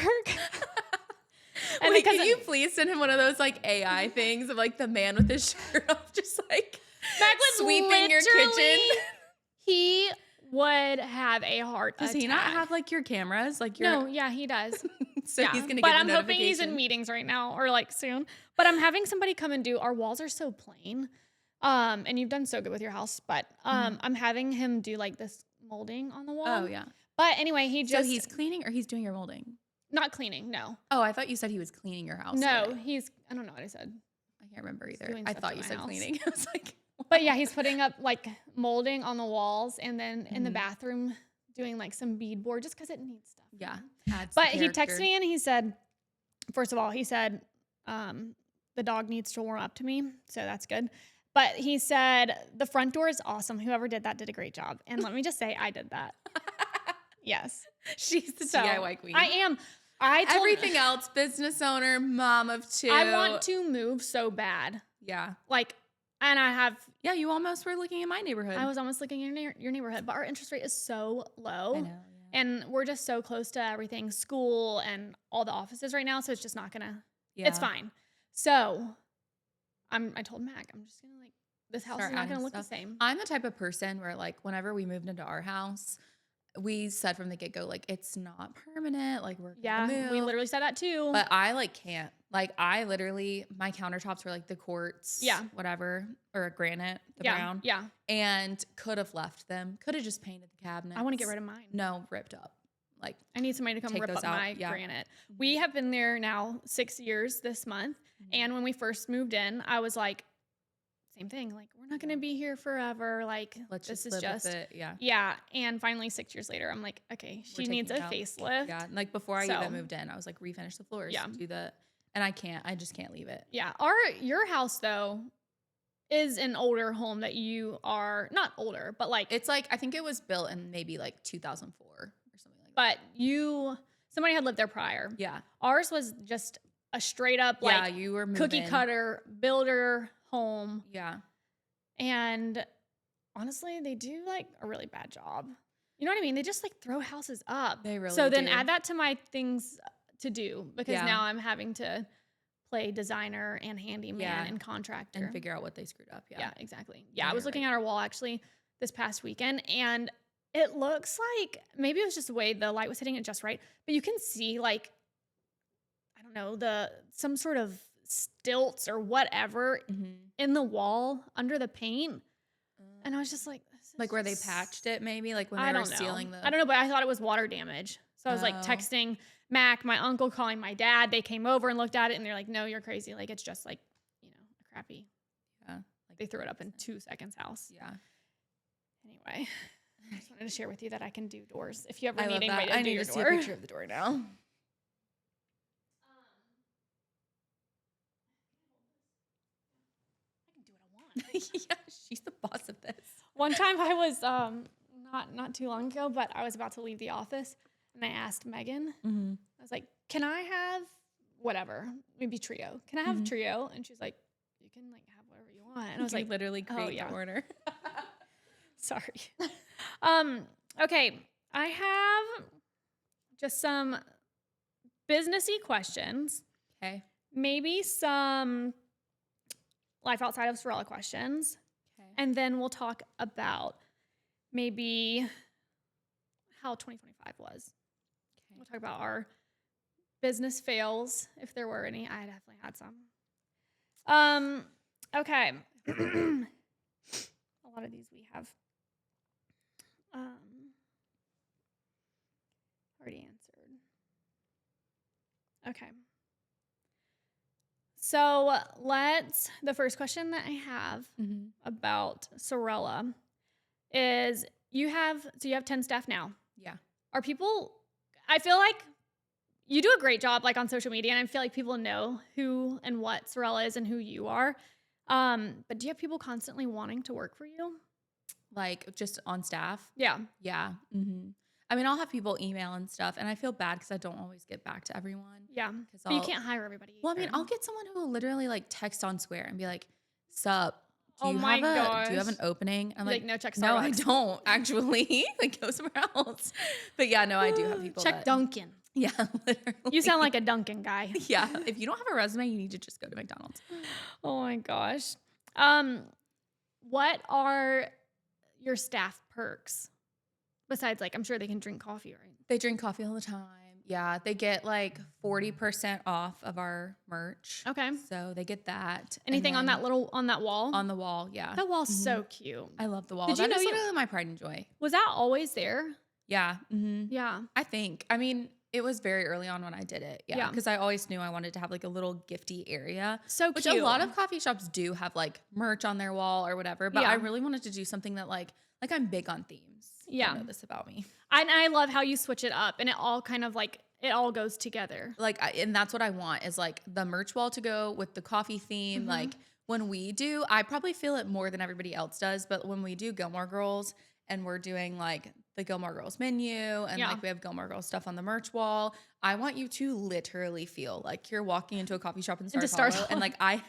And wait, can you please send him one of those like AI things of like the man with his shirt off, just like Mac was sweeping your kitchen? He would have a heart Does attack. he not have like your cameras? Like your No, yeah, he does. so yeah. he's gonna but get I'm the hoping he's in notification. meetings right now or like soon. But I'm having somebody come and do our walls are so plain. And you've done so good with your house, but I'm having him do like this molding on the wall. Oh yeah. But anyway, So he's cleaning or he's doing your molding? not cleaning, no. Oh, I thought you said he was cleaning your house. No, today. I don't know what I said. I can't remember either. doing I stuff thought to you my said house. cleaning. I was like, But yeah, he's putting up like molding on the walls and then in the bathroom doing like some beadboard just because it needs stuff. yeah. But he texted me and he said, first of all, he said, the dog needs to warm up to me. So that's good. But he said, the front door is awesome. Whoever did that did a great job. And let me just say, I did that. Yes. She's the So, DIY queen. I am. I told Everything else, business owner, mom of two. I want to move so bad. Yeah. Like, and I have. Yeah, you almost were looking in my neighborhood. I was almost looking in your neighborhood, but our interest rate is so low. I know. Yeah. And we're just so close to everything, school and all the offices right now. So it's just not gonna. Yeah. It's fine. So, I told Mac, I'm just gonna like this house Start is not adding gonna look stuff. the same. I'm the type of person where like whenever we moved into our house, we said from the get-go, like it's not permanent. Like we're gonna move. We literally said that too. But I like can't. Like I literally, my countertops were like the quartz, whatever, or granite, the brown. Yeah. And could have left them. Could have just painted the cabinets. I want to get rid of mine. No, ripped up. Like I need somebody to come take rip those up out. my granite. We have been there now 6 years this month. And when we first moved in, I was like, same thing. Like, we're not going to be here forever. Like, let's this just is live just, with it. Yeah. yeah. And finally, 6 years later, I'm like, okay, she needs a facelift. Yeah. Like before I even moved in, I was like, refinish the floors. Yeah. Do the, and I just can't leave it. Yeah. Your house though is an older home that you are not older, but like, It's like, I think it was built in maybe like 2004 or something like but somebody had lived there prior. that. Yeah. Ours was just a straight up like you were cookie moving. cutter builder home. Yeah. And honestly, they do like a really bad job. You know what I mean? They just like throw houses up. They really So then do. add that to my things to do because Yeah. now I'm having to play designer and handyman and contractor. And figure out what they screwed up. Yeah, exactly. Yeah, Yeah, I was you're looking at our wall actually this past weekend and it looks like maybe it was just the way the light was hitting it just right, but you can see like, I don't know, some sort of stilts or whatever in the wall under the paint. And I was just like, this is Like where they just- patched it maybe, like when I they were don't know. sealing the. I don't know, but I thought it was water damage. So I was like Oh. texting Mac, my uncle, calling my dad. They came over and looked at it and they're like, no, you're crazy. Like it's just like, a crappy. Yeah. Like they threw it up in 2 seconds house. Yeah. Anyway, I just wanted to share with you that I can do doors. If you ever I need love anybody that. to I do need your to see door. a picture of the door now. I can do what I want. Yeah, she's the boss of this. One time I was not too long ago, but I was about to leave the office and I asked Megan, I was like, can I have whatever, maybe trio? Can I have trio? And she's like, you can like have whatever you want. And I was like, literally create yeah. the order. sorry. Okay, I have just some businessy questions, Okay. maybe some life outside of Sorella questions. Okay. And then we'll talk about maybe how 2025 was. Okay. We'll talk about our business fails, if there were any. I definitely had some. Okay. A lot of these we have already answered. Okay. So the first question that I have about Sorella is you have 10 staff now. Yeah. I feel like you do a great job like on social media and I feel like people know who and what Sorella is and who you are. But do you have people constantly wanting to work for you? Like just on staff? Yeah. Yeah. I mean, I'll have people email and stuff, and I feel bad because I don't always get back to everyone. Yeah. But you can't hire everybody. Well, I mean, either. I'll get someone who will literally like text on Square and be like, "Sup? Do Oh you my have an opening?" I'm Like, no, check no, I Starbucks." don't actually. Like, go somewhere else. But yeah, no, I do have people. Check Dunkin'. Yeah, literally. You sound like a Dunkin' guy. Yeah, if you don't have a resume, you need to just go to McDonald's. Oh my gosh. What are your staff perks? Besides, like, I'm sure they can drink coffee, right? They drink coffee all the time. Yeah, they get like 40% off of our merch. Okay. So they get that. Anything on that wall? On the wall, yeah. That wall's so cute. I love the wall. Did you That know is literally my pride and joy. Was that always there? Yeah. Yeah. I think. I mean, it was very early on when I did it. Yeah. Because I always knew I wanted to have like a little gifty area. So which cute. a lot of coffee shops do have like merch on their wall or whatever. But I really wanted to do something that like I'm big on themes. Yeah. You know this about me. And I love how you switch it up and it all kind of like, it all goes together. Like, and that's what I want is like the merch wall to go with the coffee theme. Like when we do, I probably feel it more than everybody else does. But when we do Gilmore Girls and we're doing like the Gilmore Girls menu and like we have Gilmore Girls stuff on the merch wall, I want you to literally feel like you're walking into a coffee shop in Stars Hollow, and like I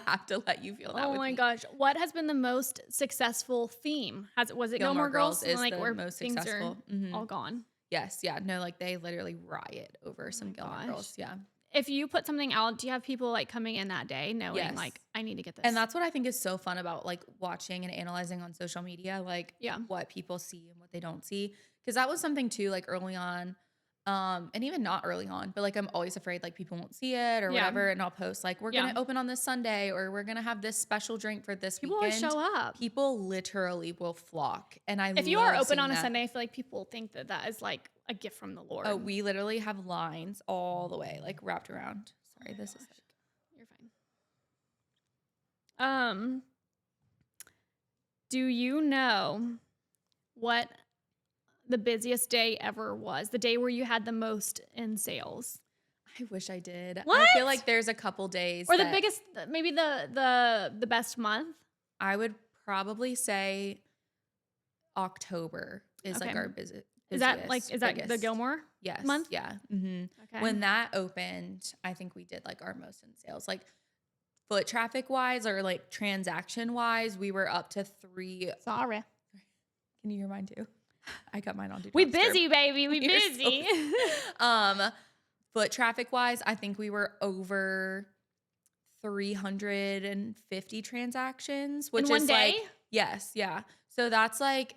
have to let you feel that. Oh my gosh, what has been the most successful theme? Was it Gilmore Girls? Is like the where most things successful. are all gone. Yes, yeah, no, like they literally riot over some Gilmore Girls. Yeah. If you put something out, do you have people like coming in that day knowing like I need to get this? And that's what I think is so fun about like watching and analyzing on social media, like what people see and what they don't see. Because that was something too, like early on, and even not early on, but like I'm always afraid like people won't see it or whatever, and I'll post like we're gonna open on this Sunday or we're gonna have this special drink for this people weekend. People always show up. People literally will flock, and if you are open on a Sunday, I feel like people think that is like a gift from the Lord. Oh, we literally have lines all the way like wrapped around. Sorry, this is like you're fine. Do you know what the busiest day ever was? The day where you had the most in sales? I wish I did. What? I feel like there's a couple days. Or the biggest, maybe the best month? I would probably say October is like our busiest. Is that the Gilmore month? Yeah. Okay. When that opened, I think we did like our most in sales. Like foot traffic wise or like transaction wise, we were up to 3. Sorry. Can you hear mine too? I got mine on. We busy, baby. We busy. Foot traffic wise, I think we were over 350 transactions, which in one is day? Like, yes. Yeah. So that's like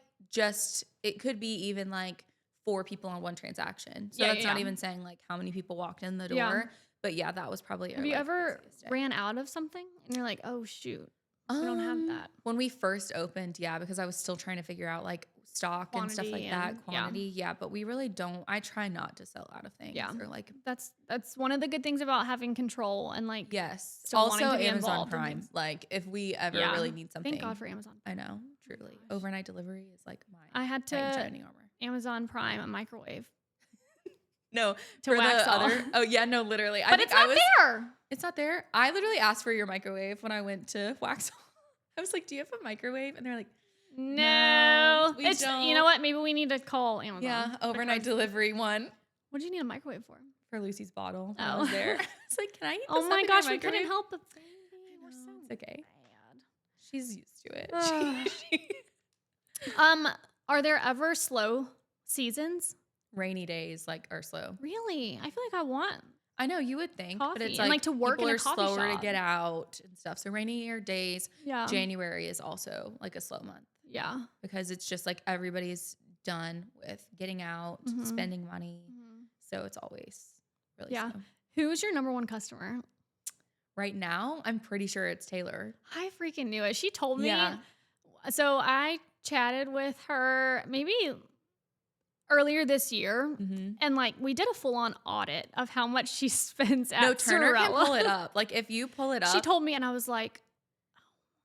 it could be even like 4 people on one transaction. So that's not even saying like how many people walked in the door. Yeah. But yeah, that was probably Have you ever ran out of something and you're like, oh shoot, we don't have that? When we first opened, yeah, because I was still trying to figure out like stock quantity and stuff like that, quantity. Yeah, but we really don't. I try not to sell out of things. Yeah, or like that's one of the good things about having control and like also Amazon Prime. Like if we ever really need something, thank God for Amazon Prime. I know, truly, overnight delivery is like my. I had to Amazon Prime a microwave. No, to wax the other. Oh yeah, no, literally. But it's not there. It's not there. I literally asked for your microwave when I went to Waxall. I was like, "Do you have a microwave?" And they're like, "No, we don't." You know what? Maybe we need to call Amazon. Yeah, overnight delivery one. What do you need a microwave for? For Lucy's bottle. Oh, I was there. It's like, can I eat this? Oh my gosh, we couldn't help it. We're so it's okay. Bad. She's used to it. Are there ever slow seasons? Rainy days are slow. Really? I feel like I know you would think, coffee. But it's like to work in a coffee slower shop. To get out and stuff. So rainier days. Yeah. January is also like a slow month. Yeah. Because it's just like everybody's done with getting out, spending money. So it's always really slow. Who's your number one customer? Right now, I'm pretty sure it's Taylor. I freaking knew it. She told me. Yeah. So I chatted with her maybe earlier this year, and like we did a full-on audit of how much she spends at Turner Sorella. Can pull it up. Like if you pull it up, she told me, and I was like,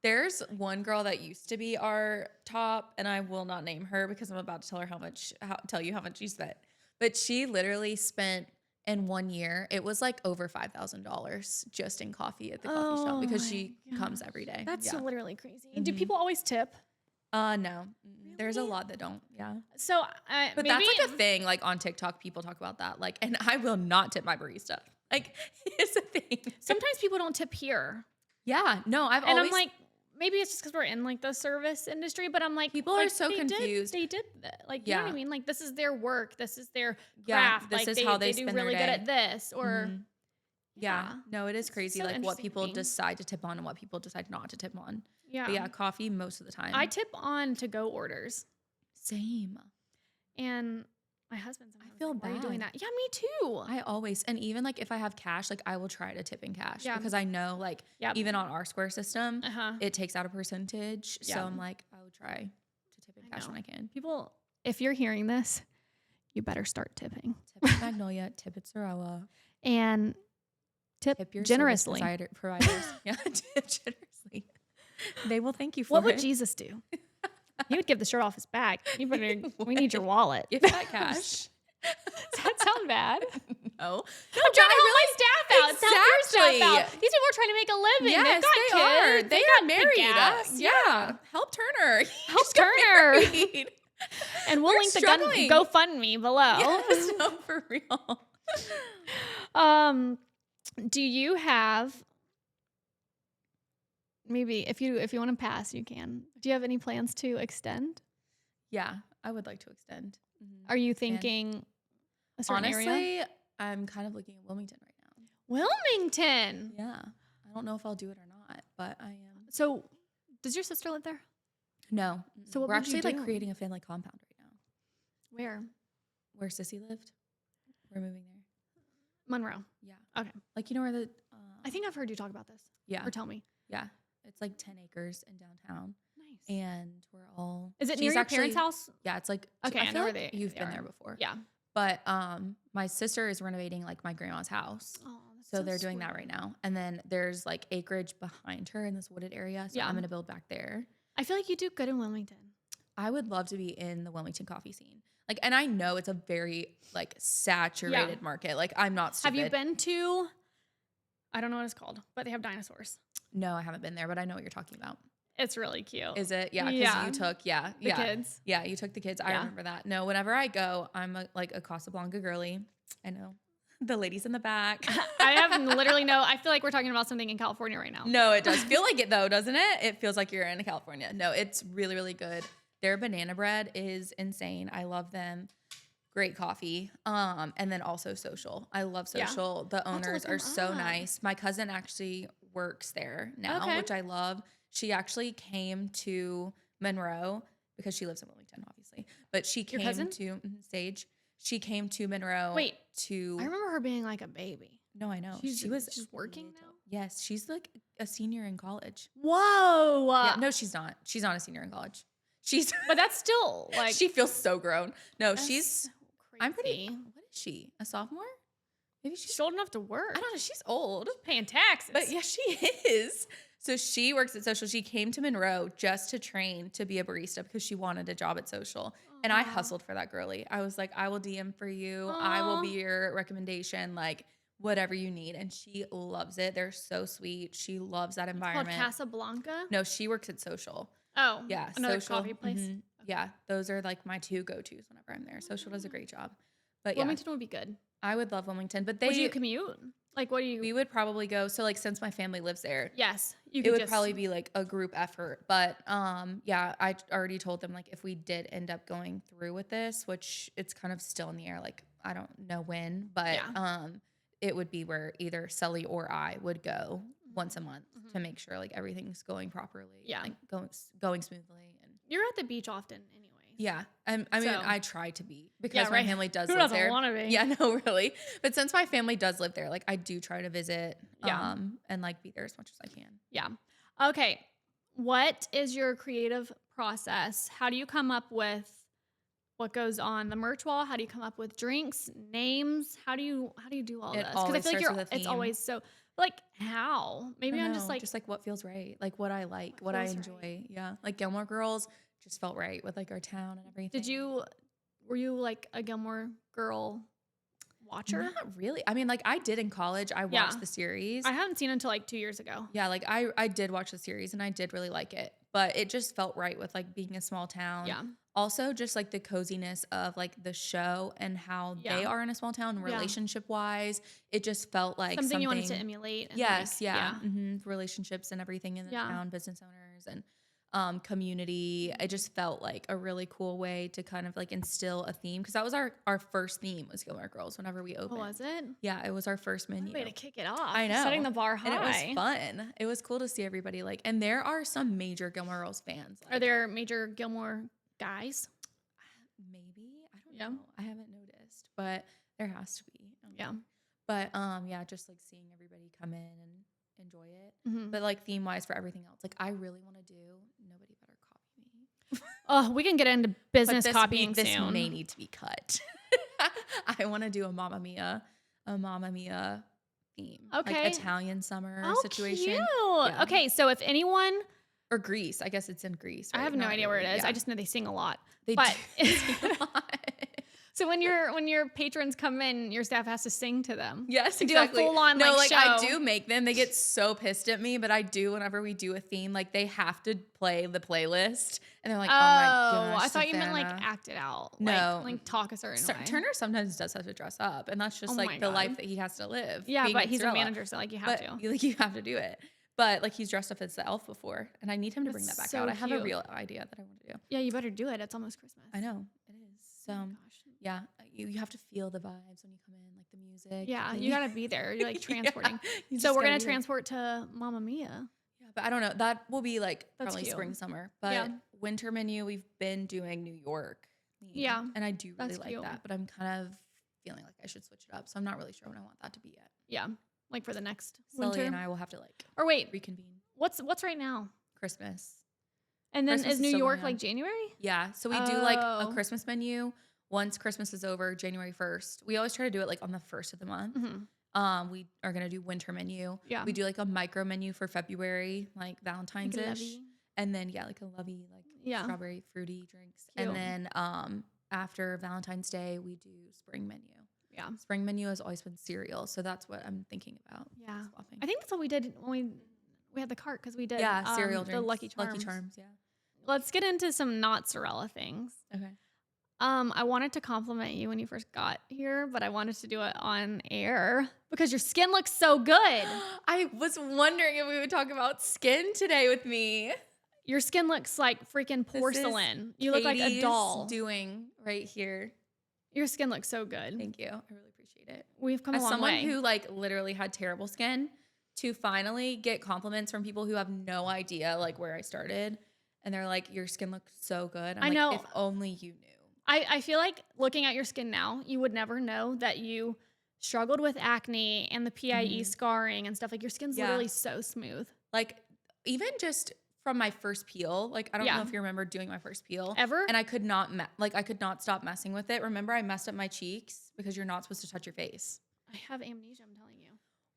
"There's one girl that used to be our top, and I will not name her because I'm about to tell her tell you how much she spent. But she literally spent in 1 year. It was like over $5,000 just in coffee at the coffee shop because she comes every day. That's literally crazy. Do people always tip? No. Really? There's a lot that don't. Yeah. So, but that's like a thing. Like on TikTok, people talk about that. Like, and I will not tip my barista. Like, it's a thing. Sometimes people don't tip here. Yeah. No, I'm like, maybe it's just because we're in like the service industry, but I'm like, people are so confused. They did that. Like, you know what I mean? Like, this is their work. This is their craft. This like, is how they do spend really their day. good at this. Or yeah. No, it is crazy. So like what people decide to tip on and what people decide not to tip on. Yeah. But yeah, coffee most of the time. I tip on to-go orders. Same. And my husband sometimes feel like, why are you doing bad. that? Yeah, me too. I always, and even like if I have cash, like I will try to tip in cash Yeah. because I know like Yep. even on our Square system, Uh-huh. it takes out a percentage. So Yeah. I'm like, I would try to tip in I cash know. when I can. People, if you're hearing this, you better start tipping. Tip at Magnolia, tip at Sorella, And tip tip your generously. service providers. Yeah, tip generously. They will thank you for What would it. Jesus do? He would give the shirt off his back. You better, we need your wallet. Give that cash. Does that sound bad? No. I'm trying to help my staff out. Help your staff Exactly. out. These people are trying to make a living. Yes, They've got they kids. are. They got are married. gas. Yeah. Help Turner. Help Turner. Married. And we'll We're link the struggling. GoFundMe below. Yes, no, for real. Do you have, maybe if you want to pass, you can. Do you have any plans to extend? Yeah, I would like to extend. Are you thinking a certain Honestly, area? I'm kind of looking at Wilmington right now. Wilmington. Yeah. I don't know if I'll do it or not, but I am. So, does your sister live there? No. So what we're would you actually like do? creating a family compound right now. Where? Where Sissy lived. We're moving there. Monroe. Yeah. Okay. Like, you know where the I think I've heard you talk about this. yeah. Or tell me. Yeah. It's like 10 acres in downtown. Nice. And we're all Is it near she's your parents' house? Yeah, it's like Okay, I I know feel where like they you've been are. there before. Yeah. But my sister is renovating like my grandma's house. Oh, that's So they're doing that right now. And then there's like acreage behind her in this wooded area. So Yeah. I'm gonna build back there. I feel like you do good in Wilmington. I would love to be in the Wilmington coffee scene. Like, and I know it's a very like saturated market. Like, I'm not stupid. Have you been to, I don't know what it's called, but they have dinosaurs. No, I haven't been there, but I know what you're talking about. It's really cute. Is it? Yeah, because Yeah. you took, the kids. Yeah, you took the kids. I Yeah. remember that. No, whenever I go, I'm like a Casablanca girly. I know. The ladies in the back. I have literally I feel like we're talking about something in California right now. No, it does feel like it though, doesn't it? It feels like you're in California. No, it's really, really good. Their banana bread is insane. I love them. Great coffee. And then also Social. I love Yeah. Social. The I'll have to owners look are them so up. nice. My cousin actually works there now, Okay. which I love. She actually came to Monroe because she lives in Wilmington, obviously. But she Your came cousin? to Sage. She came to Monroe. Wait, to I remember her being like a baby. no, I know. She's She was working little. now? Yes, she's like a senior in college. Whoa. Yeah, no, she's not. She's not a senior in college. She's But that's still like. she feels so grown. No, that's she's so I'm pretty. crazy. What is she? A sophomore? Maybe She's old enough to work. I don't know. She's old, Paying taxes. but yeah, she is. So she works at Social. She came to Monroe just to train to be a barista because she wanted a job at Social. And I Aw. hustled for that girly. I was like, I will DM for you. I will be Aw. your recommendation. Like whatever you need. And she loves it. They're so sweet. She loves that Called environment. Casablanca. No, she works at Social. Oh, Yeah, another Social. coffee place. Mhm. Yeah, those are like my two go-tos whenever I'm there. Social does a great job. But yeah, Wilmington would be good. I would love Wilmington. But Would you commute? Like, what do you? we would probably go. So like since my family lives there, Yes, you it could would just, probably be like a group effort. But yeah, I already told them like if we did end up going through with this, which it's kind of still in the air, like I don't know when, but Yeah. it would be where either Sully or I would go once a month Mhm. to make sure like everything's going properly, Yeah. like going smoothly. And You're at the beach often, anyways. yeah, I mean, So- I try to be because Yeah, my right. family does Who live doesn't there. want to be? Yeah, no, really. But since my family does live there, like I do try to visit, Yeah. and like be there as much as I can. Yeah. Okay. What is your creative process? How do you come up with what goes on the merch wall? How do you come up with drinks, names? How do you do all It this? always I feel like starts with a it's theme. always so like how? Maybe I I'm don't know, just like what feels right, like what I like, What what I feels enjoy. right. Yeah, like Gilmore Girls just felt right with like our town and everything. were you like a Gilmore Girl watcher? Not really. I mean, like I did in college. I watched Yeah. the series. I hadn't seen it until like 2 years ago. Yeah, like I did watch the series and I did really like it, but it just felt right with like being a small town. Yeah. Also, just like the coziness of like the show and how they Yeah. are in a small town, Yeah. relationship wise, it just felt like Something you wanted to emulate. And Yes, like, yeah, relationships and everything in the Yeah. town, business owners and community. It just felt like a really cool way to kind of like instill a theme because that was our first theme was Gilmore Girls whenever we Oh, opened. was it? Yeah, it was our first menu. Way to kick it off. I know. Setting the bar high. And it was fun. It was cool to see everybody like, and there are some major Gilmore Girls fans. Are there major Gilmore guys? Maybe. I don't Yeah. know. I haven't noticed, but there has to be. I don't Yeah. know. But yeah, just like seeing everybody come in and enjoy it. Mm-hmm. But like theme wise for everything else, like I really want to do Nobody Better Copy Me. Oh, we can get into business But copying this soon. may need to be cut. I want to do a Mamma Mia theme. Okay. Like Italian summer Oh, situation. cute. Yeah. Okay, so if anyone, Or Greece. I guess it's in Greece. I Right? have no Not idea where it Italy. is. Yeah. I just know they sing a lot. They But do sing a lot. so when your patrons come in, your staff has to sing to them. Yes, Do exactly. a full on no, like show. I do make them. They get so pissed at me, but I do whenever we do a theme. Like they have to play the playlist, and they're like, "Oh my gosh!" I thought you meant like Savannah." act it out. No. like talk a certain way. Turner sometimes does have to dress up, and that's just Oh my like the God. life that he has to live. Yeah, being but with he's a Sorella. manager, so like you have But to. you have to do it. But like he's dressed up as the elf before, and I need him to bring that That's back so out. I have a cute. real idea that I want to do. Yeah, you better do it. It's almost Christmas. I know it is. So Oh my gosh. yeah, you have to feel the vibes when you come in, like the music. Yeah, and you gotta be there. You're like transporting. you So just we're gotta gonna be there. transport to Mamma Mia. Yeah, but I don't know. That will be like That's probably cute. spring, summer. But Yeah. winter menu, we've been doing New York. theme, Yeah, and I do really that's like cute. that. But I'm kind of feeling like I should switch it up. So I'm not really sure what I want that to be yet. Yeah, like for the next Sully winter. and I will have to like Or wait, reconvene. what's right now? Christmas. And then Christmas is is New still York going like on. January? Yeah. So we do like a Oh. Christmas menu once Christmas is over, January 1st. We always try to do it like on the 1st of the month. Mm-hmm. We are gonna do winter menu. Yeah. We do like a micro menu for February, like Valentine's Like a ish. levy. And then yeah, like a lovey, like Yeah. strawberry fruity drinks. Cute. And then after Valentine's Day, we do spring menu. Yeah. Spring menu has always been cereal, so that's what I'm thinking about. Yeah. Swapping. I think that's what we did when we had the cart because we did cereal the drinks. Lucky Charms. Lucky Charms, yeah. Let's get into some not Sorella things. Okay. I wanted to compliment you when you first got here, but I wanted to do it on air because your skin looks so good. I was wondering if we would talk about skin today with me. Your skin looks like freaking This is porcelain. You look like a Katy's doll. doing right here. Your skin looks so good. Thank you. I really appreciate it. We've come As a long someone way. who like literally had terrible skin, to finally get compliments from people who have no idea like where I started, and they're like, "Your skin looks so good." I'm I like, know. If only you knew. I feel like looking at your skin now, you would never know that you struggled with acne and the PIE scarring and stuff. Like your skin's Yeah. literally so smooth. Like even just from my first peel, like I don't Yeah. know if you remember doing my first peel Ever? and I could not I could not stop messing with it. Remember I messed up my cheeks because you're not supposed to touch your face. I have amnesia, I'm telling you.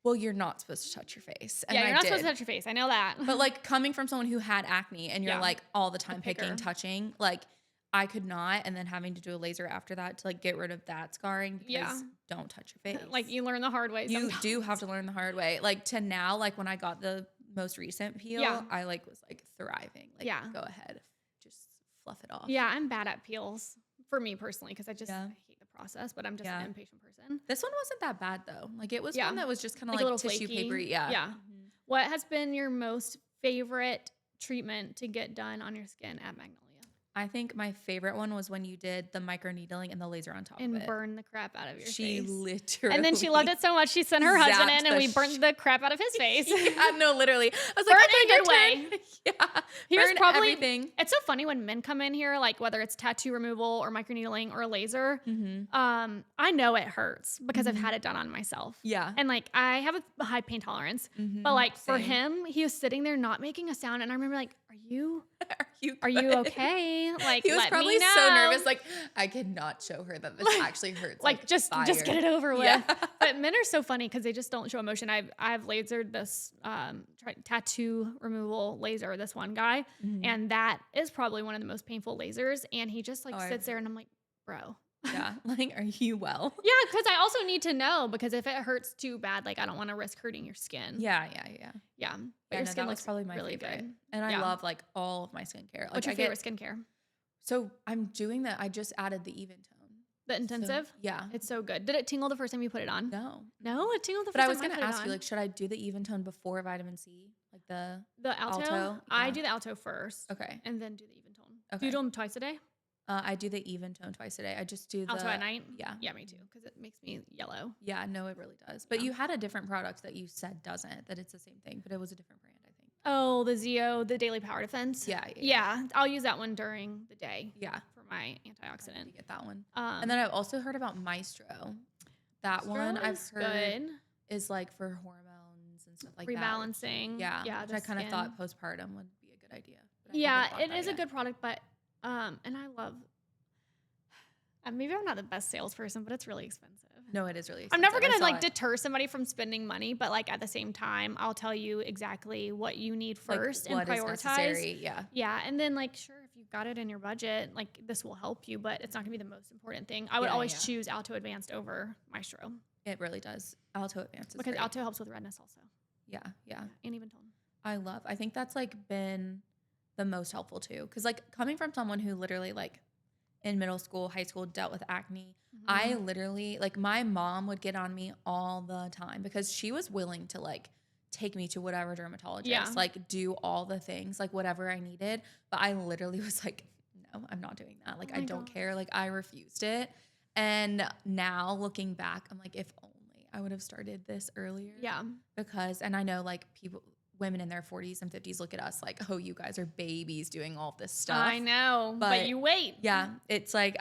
Well, you're not supposed to touch your face. And Yeah, you're I not did. supposed to touch your face. I know that. But like coming from someone who had acne and you're Yeah. like all the time picking, picker. touching, like I could not. And then having to do a laser after that to like get rid of that scarring because Yeah. don't touch your face. Like you learn the hard way. you sometimes. do have to learn the hard way. Like to now, like when I got the most recent peel, Yeah. I like was like thriving. Like Yeah. go ahead, just fluff it off. Yeah, I'm bad at peels for me personally because I just Yeah. hate the process, but I'm just Yeah. an impatient person. This one wasn't that bad though. Like it was Yeah. one that was just kind of Like a like, little tissue flaky. papery. Yeah. Yeah. Mhm. What has been your most favorite treatment to get done on your skin at Magnolia? I think my favorite one was when you did the micro needling and the laser on top And of it. burn the crap out of your She face. literally. And then she loved it so much, she sent her husband zapped in and the we burnt the crap out of his face. Yeah, no, literally. I was Burn like, in a okay, good your turn. Yeah. He was Burn probably- everything. It's so funny when men come in here, like whether it's tattoo removal or microneedling or laser. I know it hurts because I've had it done on myself. Yeah. And like I have a high pain tolerance, Mhm, but like for same. him, he was sitting there not making a sound, and I remember like, Are you "Are you good?" okay?" Like He was let probably me know. so nervous. Like, I cannot show her that this actually hurts. Like just get fire. it over with. Yeah. But men are so funny because they just don't show emotion. I've lasered this tattoo removal laser with this one guy, and that is probably one of the most painful lasers. And he just like Oh, I've sits there, and I'm like, bro. Yeah. Like, are you well? Yeah, because I also need to know because if it hurts too bad, like I don't want to risk hurting your skin. Yeah. Yeah. But Yeah, your no, skin that was looks probably my really favorite. good. And I Yeah. love like all of my skincare. Like, What's your I favorite skincare? So I'm doing that. I just added the even tone. The So, intensive? yeah. It's so good. Did it tingle the first time you put it on? No. No, it tingled the But first I was time gonna put it ask you, on. like, should I do the even tone before vitamin C? Like the The alto? alto? I Yeah. do the alto first. Okay. And then do the even tone. Do Okay. you do them twice a day? I do the even tone twice a day. I just do the Alto at night? Yeah. Yeah, me too. Because it makes me yellow. Yeah, no, it really does. But Yeah. you had a different product that you said doesn't, that it's the same thing, but it was a different brand, I think. Oh, the Zeo, the Daily Power Defense. Yeah. Yeah, I'll use that one during the day Yeah. for my I antioxidant. need to get that one. And then I've also heard about Maestro. That one I've heard is like for hormones and stuff like rebalancing. that. Yeah, which I kind of thought postpartum would be a good idea. Yeah, it is a good product, but and I love. Maybe I'm not the best salesperson, but it's really expensive. No, it is really expensive. I'm never gonna like deter somebody from spending money, but like at the same time, I'll tell you exactly what you need first and prioritize. Yeah, and then like sure, if you've got it in your budget, like this will help you, but it's not gonna be the most important thing. I would always choose Alto Advanced over Maestro. It really does. Alto Advanced is because great. Alto helps with redness also. Yeah. And even tone. I think that's like been the most helpful too, because like coming from someone who literally like in middle school, high school dealt with acne. I literally like my mom would get on me all the time because she was willing to like take me to whatever dermatologist, like do all the things, like whatever I needed. But I literally was like, no, I'm not doing that. Like I don't care. Like I refused it. And now looking back, I'm like, if only I would have started this earlier. Yeah. Because, and I know like women in their 40s and 50s look at us like, oh, you guys are babies doing all this stuff. I know, but you wait. Yeah, it's like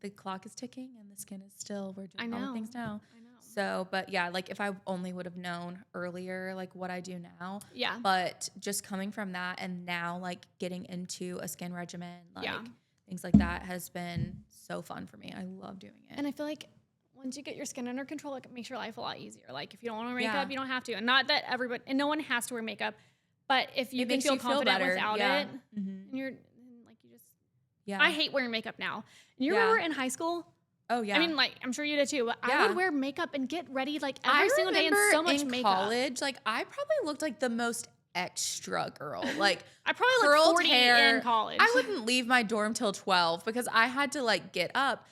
the clock is ticking and the skin is still, we're doing all the things now. I know. So, but yeah, like if I only would have known earlier, like what I do now. Yeah. But just coming from that and now like getting into a skin regimen, like things like that has been so fun for me. I love doing it. And I feel like once you get your skin under control, it makes your life a lot easier. Like if you don't want to wear makeup, you don't have to. And not that everybody, and no one has to wear makeup, but if you can feel confident without it, and you're like, you just, I hate wearing makeup now. And you remember in high school? Oh yeah. I mean, like, I'm sure you did too, but I would wear makeup and get ready like every single day and so much makeup. College, like I probably looked like the most extra girl. Like I probably looked 40 hair. In college. I wouldn't leave my dorm till 12 because I had to like get up,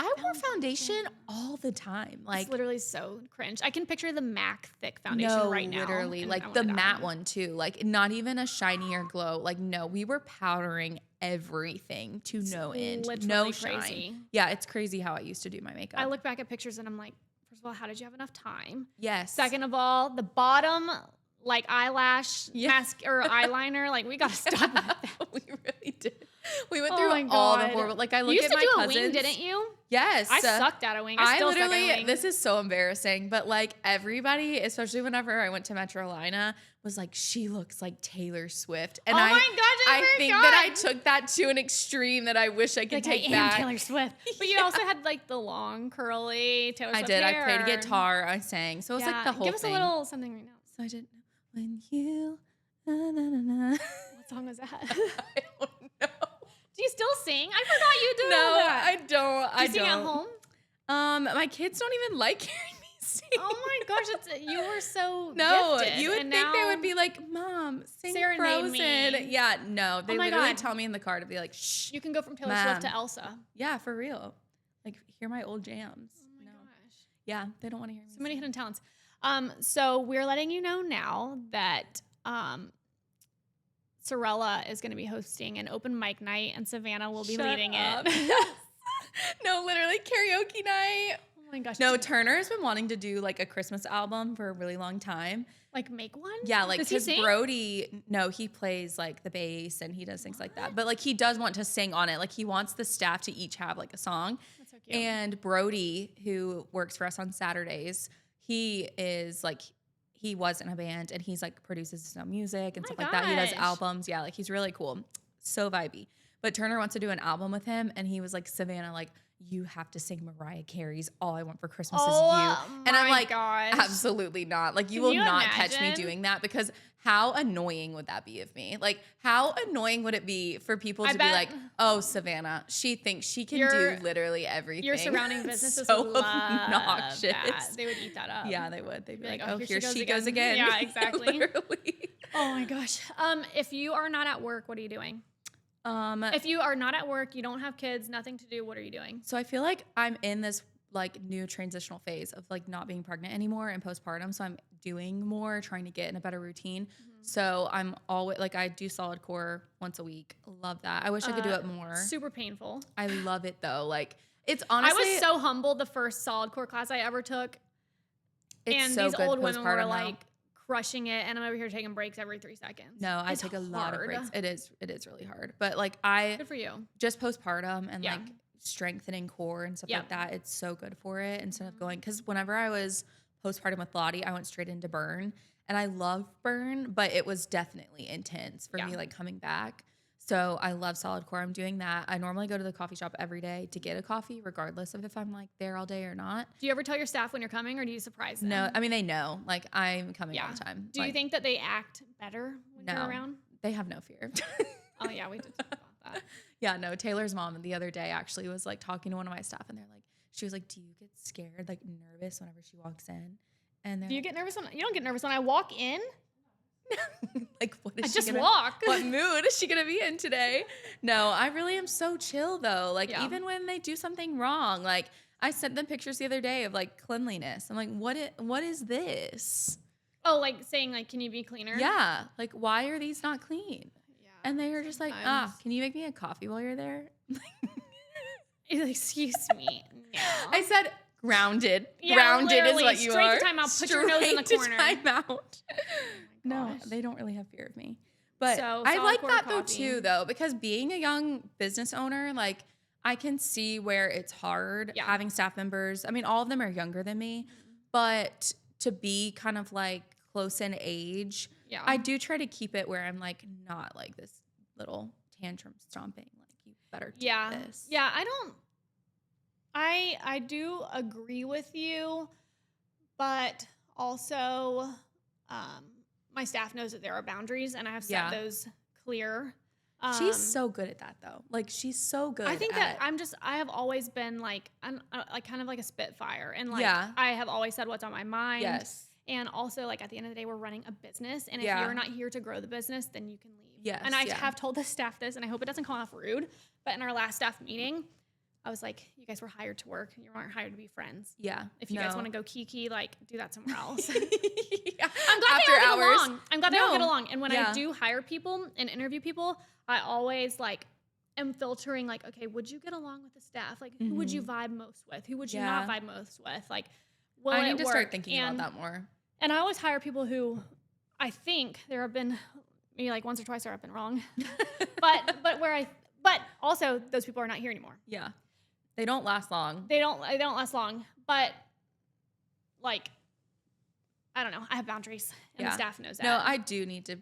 I wore foundation all the time. Like it's literally so cringe. I can picture the MAC thick foundation right now. Literally, like the matte one too. Like not even a shinier glow. Like no, we were powdering everything to no end. No shine. Crazy. Yeah, it's crazy how I used to do my makeup. I look back at pictures and I'm like, first of all, how did you have enough time? Yes. Second of all, the bottom like eyelash mask or eyeliner, like we gotta stop with that. We really did. We went through all the horrible. Like I look at my cousins. You used to do a wing, didn't you? Yes. I sucked at a wing. I still suck at a wing. This is so embarrassing, but like everybody, especially whenever I went to Metrolina, was like, she looks like Taylor Swift. And my gosh, I think that I took that to an extreme that I wish I could take back. Taylor Swift. But you also had like the long curly Taylor Swift hair. I played guitar. I sang. So it was like the whole thing. Give us a little something right now. So I did. When you. Na, na, na, na. What song was that? I don't know. Do you still sing? I forgot you do. No, that. I don't. Do you sing at home? My kids don't even like hearing me sing. Oh my gosh, you were so gifted. You would think they would be like, Mom, sing Frozen. Me. Yeah, no, they literally tell me in the car to be like, shh. You can go from Taylor Swift to Elsa. Yeah, for real. Like, hear my old jams. Oh my gosh. Yeah, they don't want to hear me. So many hidden talents. So we're letting you know now that Sorella is going to be hosting an open mic night, and Savannah will be leading it. No, literally karaoke night. Oh my gosh. No, Turner's been wanting to do like a Christmas album for a really long time. Like make one? Yeah, like because Brody, no, he plays like the bass and he does things like that. But like he does want to sing on it. Like he wants the staff to each have like a song. That's so cute. And Brody, who works for us on Saturdays, he was in a band and he's like produces his own music and stuff like that. He does albums. Yeah, like he's really cool. So vibey. But Turner wants to do an album with him and he was like, Savannah, like, you have to sing Mariah Carey's All I Want for Christmas Is You. And I'm like, absolutely not. Like, you will not catch me doing that because how annoying would that be of me? Like, how annoying would it be for people to be like, oh, Savannah, she thinks she can do literally everything. Your surrounding businesses so would love obnoxious. That. They would eat that up. Yeah, they would. They'd be like, oh, here she goes again. Yeah, exactly. Literally. Oh my gosh. If you are not at work, what are you doing? If you are not at work, you don't have kids, nothing to do, what are you doing? So I feel like I'm in this like new transitional phase of like not being pregnant anymore and postpartum. So I'm doing more, trying to get in a better routine. Mm-hmm. So I'm always like, I do solid core once a week. Love that. I wish I could do it more. Super painful. I love it though. Like it's honestly. I was so humbled the first solid core class I ever took. And so these old women were like crushing it, and I'm over here taking breaks every 3 seconds. No, I It's take a lot of hard. breaks. It is really hard. But like I Good for you. just postpartum and Yeah. like strengthening core and stuff Yep. like that, it's so good for it instead of going, because whenever I was postpartum with Lottie, I went straight into burn, and I love burn, but it was definitely intense for me, like coming back. So I love solid core. I'm doing that. I normally go to the coffee shop every day to get a coffee, regardless of if I'm like there all day or not. Do you ever tell your staff when you're coming, or do you surprise them? No, I mean, they know, like I'm coming all the time. Do you think that they act better when you're around? They have no fear. Oh yeah, we did talk about that. Yeah, no, Taylor's mom the other day actually was like talking to one of my staff, and she was like, do you get scared, like nervous whenever she walks in? And do you get nervous you don't get nervous when I walk in? Like, what is I she just gonna, walk. what mood is she gonna be in today? No, I really am so chill though. Like even when they do something wrong, like I sent them pictures the other day of like cleanliness. I'm like, what is this? Oh, like saying like, can you be cleaner? Yeah, like why are these not clean? Yeah. And they were just like, can you make me a coffee while you're there? Excuse me. No. I said grounded. Yeah, Grounded is what you straight are. To timeout. Put your nose in the corner. Straight to timeout. Oh No, gosh. they don't really have fear of me. But So, I solid like core that coffee. though too, though, because being a young business owner, like I can see where it's hard having staff members. I mean, all of them are younger than me, but to be kind of like close in age, I do try to keep it where I'm like not like this little tantrum stomping. Like you better do this. Yeah, I do agree with you, but also my staff knows that there are boundaries, and I have set those clear. She's so good at that though. Like she's so good. I think that I have always been like, I'm like kind of like a spitfire, and like I have always said what's on my mind. Yes. And also, like, at the end of the day, we're running a business. And if you're not here to grow the business, then you can leave. Yes. And I have told the staff this, and I hope it doesn't come off rude. But in our last staff meeting, I was like, you guys were hired to work. You weren't hired to be friends. Yeah. If you guys want to go kiki, like, do that somewhere else. Yeah. I'm glad After they all hours. get along. I'm glad they all get along. And when I do hire people and interview people, I always, like, am filtering, like, okay, would you get along with the staff? Like, who would you vibe most with? Who would you not vibe most with? Like, will I it need to work? start thinking about that more. And I always hire people who I think there have been maybe like once or twice where I've been wrong. but also those people are not here anymore. Yeah. They don't last long. They don't last long. But like I don't know. I have boundaries and the staff knows that. No, I do need to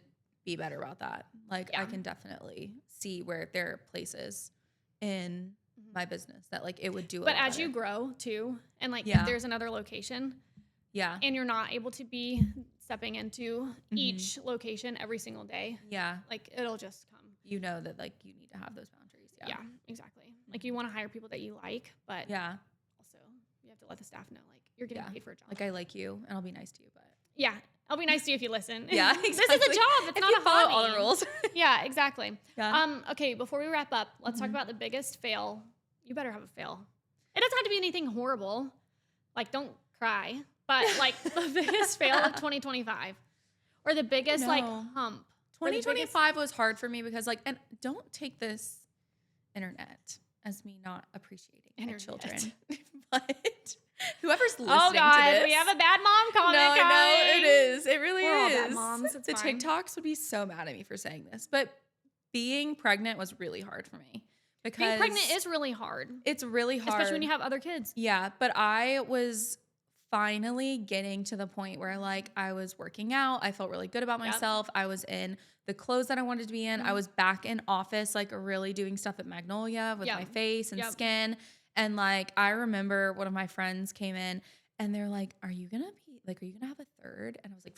be better about that. Like I can definitely see where there are places in my business that like it would do. But as you grow too, and like if there's another location. Yeah. And you're not able to be stepping into each location every single day. Yeah. Like it'll just come. You know that like you need to have those boundaries. Yeah. Yeah, exactly. Like you want to hire people that you like, but also you have to let the staff know like you're getting paid for a job. Like I like you and I'll be nice to you, but I'll be nice to you if you listen. Yeah. Exactly. This is a job. It's if not you a follow hobby. all the rules. Yeah, exactly. Yeah. Okay, before we wrap up, let's talk about the biggest fail. You better have a fail. It doesn't have to be anything horrible. Like don't cry. But like the biggest fail of 2025 or the biggest like hump. 2025 was hard for me because like, and don't take this internet as me not appreciating my children, but whoever's listening to this. We have a bad mom comment. No, I know it is. It really We're all is. bad moms. It's the fine. TikToks would be so mad at me for saying this, but being pregnant was really hard for me because being pregnant is really hard. It's really hard, especially when you have other kids. Yeah, but I was finally getting to the point where like I was working out. I felt really good about myself. I was in the clothes that I wanted to be in. I was back in office, like really doing stuff at Magnolia with my face and skin. And like, I remember one of my friends came in and they're like, are you going to have a third? And I was like,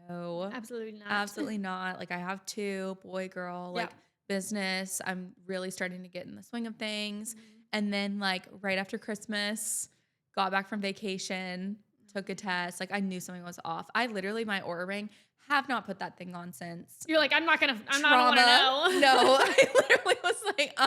no, Absolutely not. Absolutely not. Like I have two, boy, girl, like business. I'm really starting to get in the swing of things. And then like right after Christmas, got back from vacation, took a test. Like I knew something was off. I literally, my Aura ring, have not put that thing on since. You're like, I'm not going to know. No, I literally was like,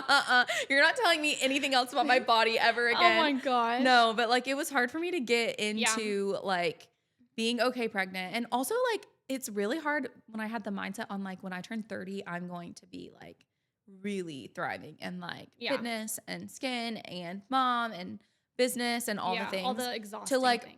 you're not telling me anything else about my body ever again. Oh my gosh. No, but like, it was hard for me to get into like being okay pregnant. And also like, it's really hard when I had the mindset on like, when I turn 30, I'm going to be like really thriving in like fitness and skin and mom and business and all the things. All the exhausting to like things.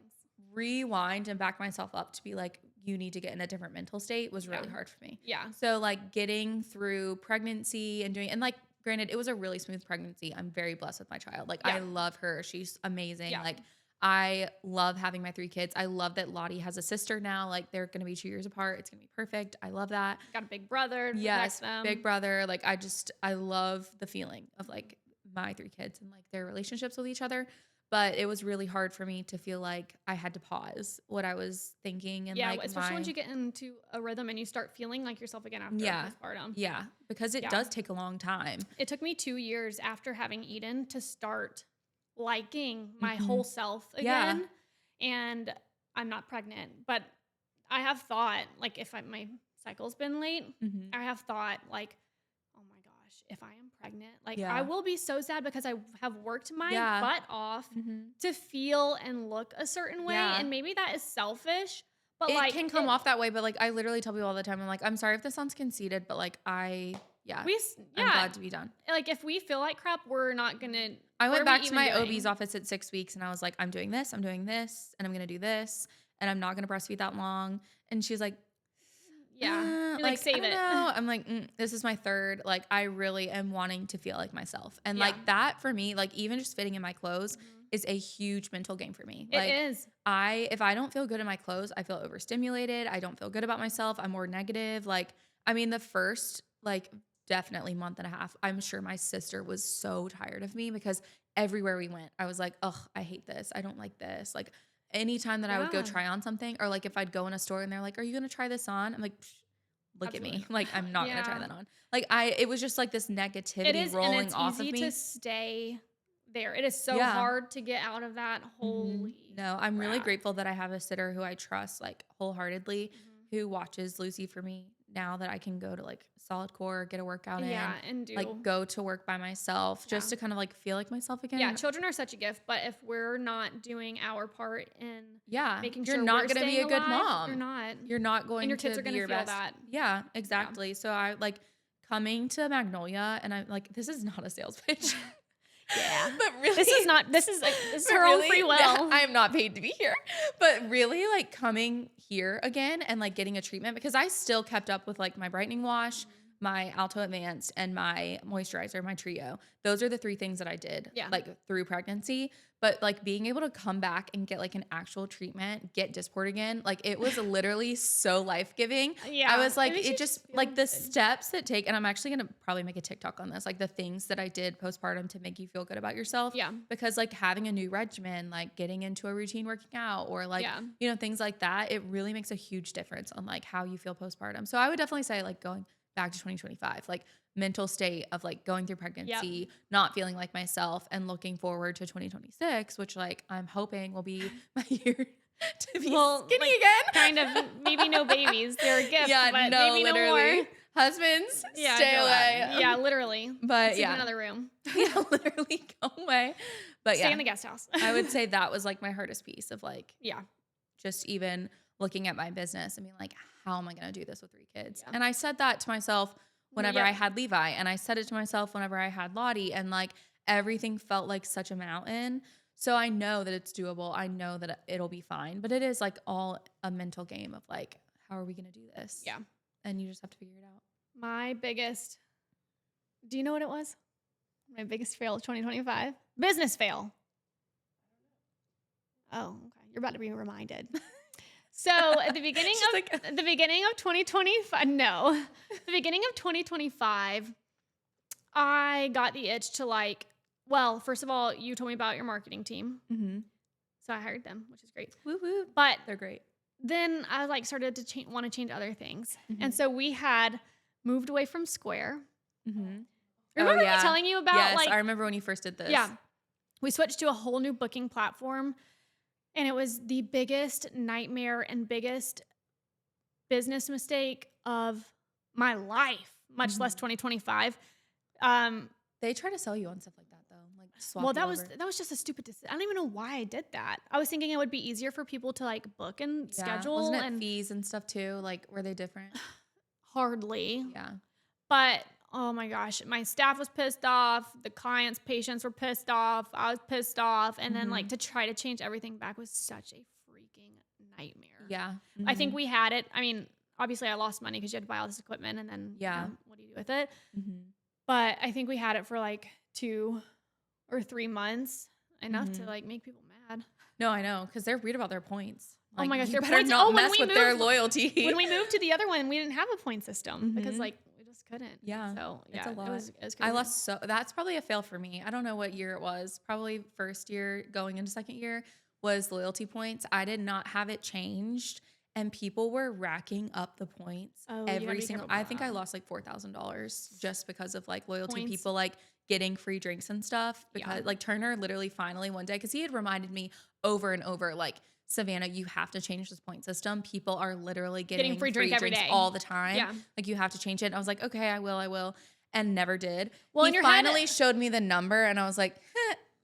rewind and back myself up to be like, you need to get in a different mental state was really hard for me. Yeah. So like getting through pregnancy and doing, and like, granted, it was a really smooth pregnancy. I'm very blessed with my child. Like I love her. She's amazing. Yeah. Like I love having my 3 kids. I love that Lottie has a sister now. Like they're going to be 2 years apart. It's going to be perfect. I love that. Got a big brother. To Yes. protect them. Big brother. Like I love the feeling of like my 3 kids and like their relationships with each other. But it was really hard for me to feel like I had to pause what I was thinking. And like especially once you get into a rhythm and you start feeling like yourself again after postpartum. Yeah, because it does take a long time. It took me 2 years after having Eden to start liking my whole self again. And I'm not pregnant, but I have thought, like, if my cycle's been late, I have thought, like, oh my gosh, if I am pregnant, like, I will be so sad because I have worked my butt off to feel and look a certain way. And maybe that is selfish, but it like, can come off that way. But like, I literally tell people all the time, I'm like, I'm sorry if this sounds conceited, but like, I'm glad to be done. Like, if we feel like crap, we're not gonna. I went back to my OB's office at 6 weeks and I was like, I'm doing this, and I'm going to do this, and I'm not going to breastfeed that long. And she was like, like save it. I'm like, this is my 3rd. Like, I really am wanting to feel like myself. And like that for me, like even just fitting in my clothes is a huge mental game for me. Like, it is. If I don't feel good in my clothes, I feel overstimulated. I don't feel good about myself. I'm more negative. Like, I mean, the first, like, definitely month and a half, I'm sure my sister was so tired of me because everywhere we went, I was like, ugh, I hate this. I don't like this. Like anytime that I would go try on something, or like if I'd go in a store and they're like, are you going to try this on? I'm like, look at me. Like, I'm not going to try that on. Like it was just like this negativity rolling off of me. It's easy to stay there. It is so hard to get out of that. Holy No, I'm really grateful that I have a sitter who I trust like wholeheartedly, who watches Lucy for me now that I can go to like solid core, get a workout in, and do like go to work by myself just to kind of like feel like myself again. Yeah, children are such a gift, but if we're not doing our part in making sure you're not we're going to be a good alive, mom. You're not going and your kids to are going be to your feel best. that. Yeah, exactly. So I like coming to Magnolia, and I'm like, this is not a sales pitch. But really, this is her own free will. I am not paid to be here. But really, like coming here again and like getting a treatment, because I still kept up with like my brightening wash, my Alto Advanced, and my moisturizer, my trio. Those are the 3 things that I did like through pregnancy. But like being able to come back and get like an actual treatment, get Dysport again, like it was literally so life-giving. I was like, it just like the steps that take, and I'm actually going to probably make a TikTok on this, like the things that I did postpartum to make you feel good about yourself. Yeah. Because like having a new regimen, like getting into a routine working out, or like, you know, things like that, it really makes a huge difference on like how you feel postpartum. So I would definitely say like going back to 2025, like mental state of like going through pregnancy, not feeling like myself, and looking forward to 2026, which like I'm hoping will be my year to be skinny like, again. Kind of, maybe no babies. They're a gift, but maybe literally. No more. Husbands, stay away. Yeah, literally. But Sleep in another room. Literally go away. But stay in the guest house. I would say that was like my hardest piece of like, just even looking at my business and being like, how am I going to do this with 3 kids? And I said that to myself whenever I had Levi, and I said it to myself whenever I had Lottie, and like everything felt like such a mountain. So I know that it's doable. I know that it'll be fine, but it is like all a mental game of like, how are we going to do this? Yeah. And you just have to figure it out. My biggest, do you know what it was? My biggest fail of 2025? Business fail. Oh, okay. You're about to be reminded. So at the beginning of the beginning of 2025, the beginning of 2025, I got the itch to like, well, first of all, you told me about your marketing team. So I hired them, which is great. Woo woo. But they're great. Then I like started to want to change other things. And so we had moved away from Square. Remember me telling you about yes, I remember when you first did this. Yeah. We switched to a whole new booking platform. And it was the biggest nightmare and biggest business mistake of my life, much less 2025. They try to sell you on stuff like that, though. Like swap. Well, that was just a stupid decision. I don't even know why I did that. I was thinking it would be easier for people to like book and schedule. Wasn't it fees and stuff too? Like, were they different? Hardly. Yeah. But oh my gosh, my staff was pissed off. The clients, patients were pissed off. I was pissed off. And then like to try to change everything back was such a freaking nightmare. Yeah. I think we had it. I mean, obviously I lost money because you had to buy all this equipment and then what do you do with it? But I think we had it for like 2 or 3 months, enough to like make people mad. No, I know, because they're weird about their points. Like, oh my gosh, you their better points. not mess with their loyalty. When we moved to the other one, we didn't have a point system because like we just couldn't. Yeah. So It's a lot. it was crazy. I lost that's probably a fail for me. I don't know what year it was. Probably first year going into second year was loyalty points. I did not have it changed. And people were racking up the points every single. I think I lost like $4,000 just because of like loyalty Points. people like getting free drinks and stuff. Because like Turner literally finally one day, because he had reminded me over and over, like, Savannah, you have to change this point system. People are literally getting free drinks every day all the time. Yeah. Like, you have to change it. And I was like, okay, I will, and never did. Well, he finally showed me the number, and I was like,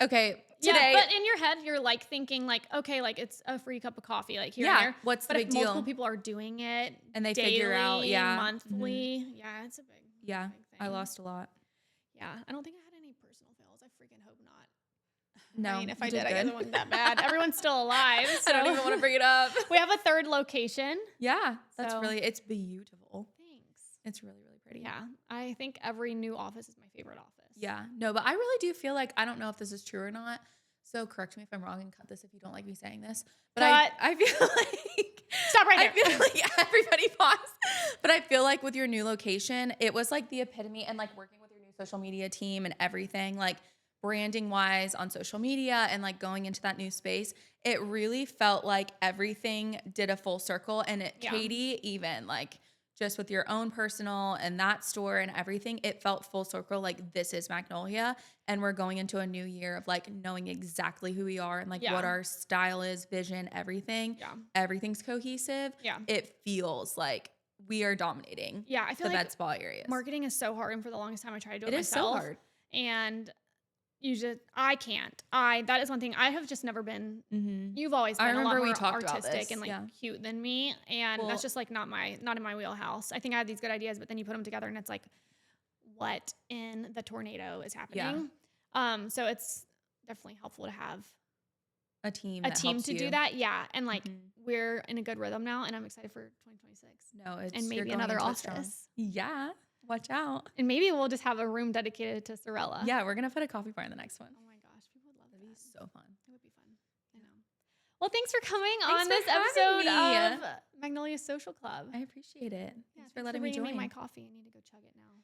okay. Today. Yeah, but in your head, you're like thinking like, okay, like it's a free cup of coffee, like here and there. What's the big deal? But if multiple people are doing it and they daily, figure out, monthly, it's a big, big thing. I lost a lot. Yeah, I don't think I had any personal fails. I freaking hope not. No, I mean, if I did, I guess it wasn't that bad. Everyone's still alive. So. I don't even want to bring it up. We have a third location. Yeah, that's it's beautiful. Thanks. It's really, really pretty. Yeah, I think every new office is my favorite office. Yeah, no, but I really do feel like, I don't know if this is true or not, so correct me if I'm wrong and cut this if you don't like me saying this. But I feel like stop right there. I feel like everybody pause. But I feel like with your new location, it was like the epitome, and like working with your new social media team and everything, like branding wise on social media and like going into that new space, it really felt like everything did a full circle. And Katy, even like just with your own personal and that store and everything, it felt full circle. Like, this is Magnolia, and we're going into a new year of like knowing exactly who we are and like what our style is, vision, everything. Yeah. Everything's cohesive. Yeah. It feels like we are dominating. Yeah. I feel the like med spa areas. Marketing is so hard, and for the longest time I tried to do it myself. It is so hard. And I can't. That is one thing. I have just never been. You've always been a lot more artistic and like cute than me, and that's just like not in my wheelhouse. I think I had these good ideas, but then you put them together, and it's like, what in the tornado is happening? Yeah. So it's definitely helpful to have a team to do that. Yeah, and like we're in a good rhythm now, and I'm excited for 2026. No, and maybe another office. Yeah. Watch out. And maybe we'll just have a room dedicated to Sorella. Yeah, we're going to put a coffee bar in the next one. Oh my gosh, people would love that. That'd be so fun. It would be fun. I know. Well, thanks for coming on this episode of Magnolia Social Club. I appreciate it. Yeah, thanks for letting me join. My coffee. I need to go chug it now.